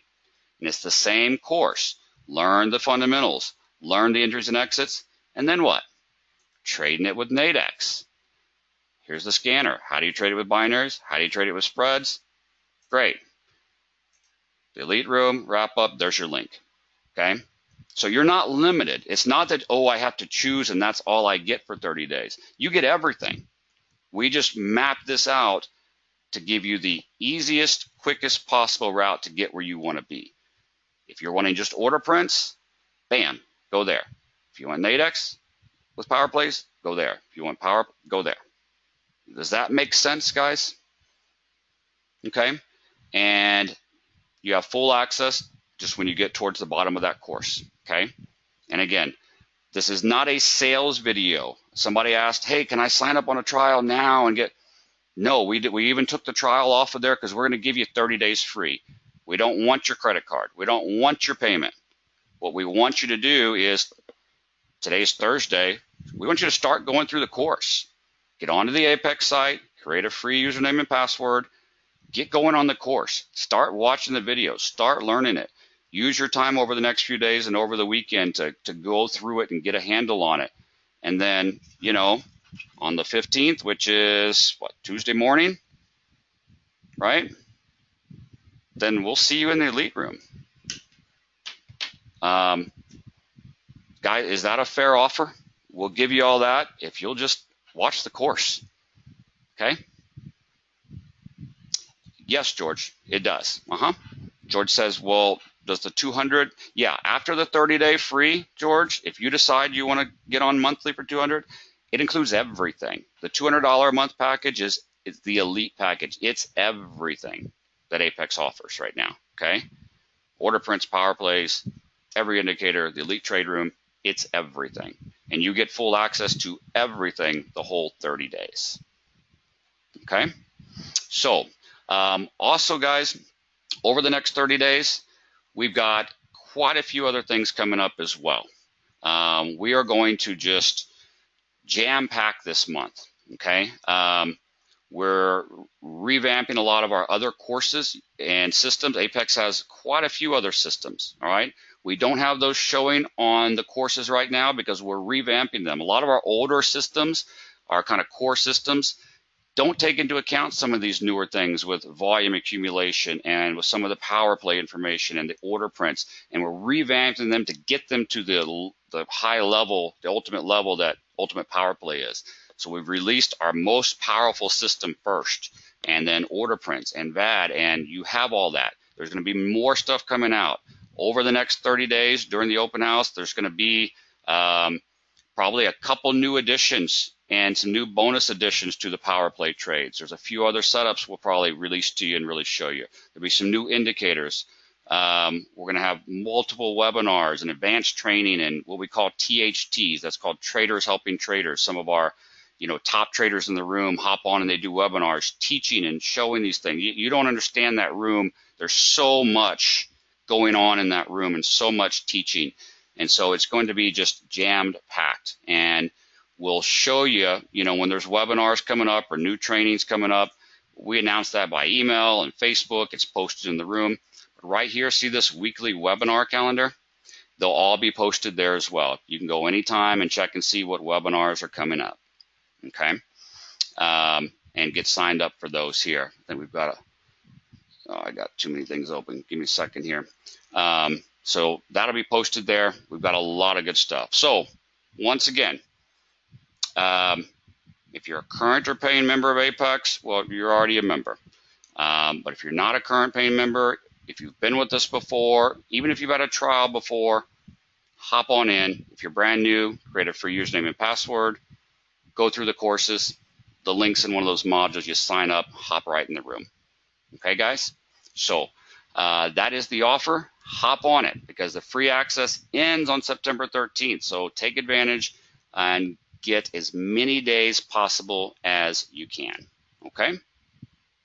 And it's the same course. Learn the fundamentals, learn the entries and exits, and then what? Trading it with Nadex. Here's the scanner. How do you trade it with binaries? How do you trade it with spreads? Great. The Elite Room, wrap up, there's your link. Okay? So you're not limited. It's not that, oh, I have to choose and that's all I get for 30 days. You get everything. We just map this out to give you the easiest, quickest possible route to get where you want to be. If you're wanting just order prints, bam, go there. If you want Nadex with power plays, go there. If you want power, go there. Does that make sense, guys? Okay. And you have full access just when you get towards the bottom of that course. Okay. And again, this is not a sales video. Somebody asked, hey, can I sign up on a trial now and get... No, we even took the trial off of there because we're going to give you 30 days free. We don't want your credit card. We don't want your payment. What we want you to do is, today's Thursday, we want you to start going through the course. Get onto the Apex site, create a free username and password, get going on the course. Start watching the videos. Start learning it. Use your time over the next few days and over the weekend to go through it and get a handle on it. And then, you know, on the 15th, which is, what, Tuesday morning, right? Then we'll see you in the Elite Room. Guys, is that a fair offer? We'll give you all that if you'll just watch the course. Okay? Yes, George, it does. George says, well, does the 200? Yeah, after the 30-day free, George, if you decide you want to get on monthly for 200, it includes everything. The $200 a month package is the elite package. It's everything that Apex offers right now, okay? Order prints, power plays, every indicator, the elite trade room, it's everything. And you get full access to everything the whole 30 days, okay? So, also, guys, over the next 30 days, we've got quite a few other things coming up as well. We are going to just jam-pack this month, okay? We're revamping a lot of our other courses and systems. Apex has quite a few other systems, all right? We don't have those showing on the courses right now because we're revamping them. A lot of our older systems, our kind of core systems, don't take into account some of these newer things with volume accumulation and with some of the power play information and the order prints. And we're revamping them to get them to the high level, the ultimate level that ultimate power play is. So we've released our most powerful system first, and then order prints and VAD, and you have all that. There's going to be more stuff coming out. Over the next 30 days during the open house, there's going to be probably a couple new additions and some new bonus additions to the power play trades. There's a few other setups we'll probably release to you and really show you. There'll be some new indicators. We're going to have multiple webinars and advanced training and what we call THTs. That's called Traders Helping Traders. Some of our top traders in the room hop on and they do webinars teaching and showing these things. You don't understand that room. There's so much going on in that room and so much teaching. And so it's going to be just jammed packed. And we'll show you, when there's webinars coming up or new trainings coming up, we announce that by email and Facebook. It's posted in the room. But right here, see this weekly webinar calendar? They'll all be posted there as well. You can go anytime and check and see what webinars are coming up. Okay? And get signed up for those here. Then we've got I got too many things open. Give me a second here. So that'll be posted there. We've got a lot of good stuff. So once again, if you're a current or paying member of Apex, well, you're already a member. But if you're not a current paying member, if you've been with us before, even if you've had a trial before, hop on in. If you're brand new, create a free username and password, go through the courses, the links in one of those modules, you sign up, hop right in the room. Okay, guys? So that is the offer. Hop on it because the free access ends on September 13th. So take advantage and get as many days possible as you can. Okay?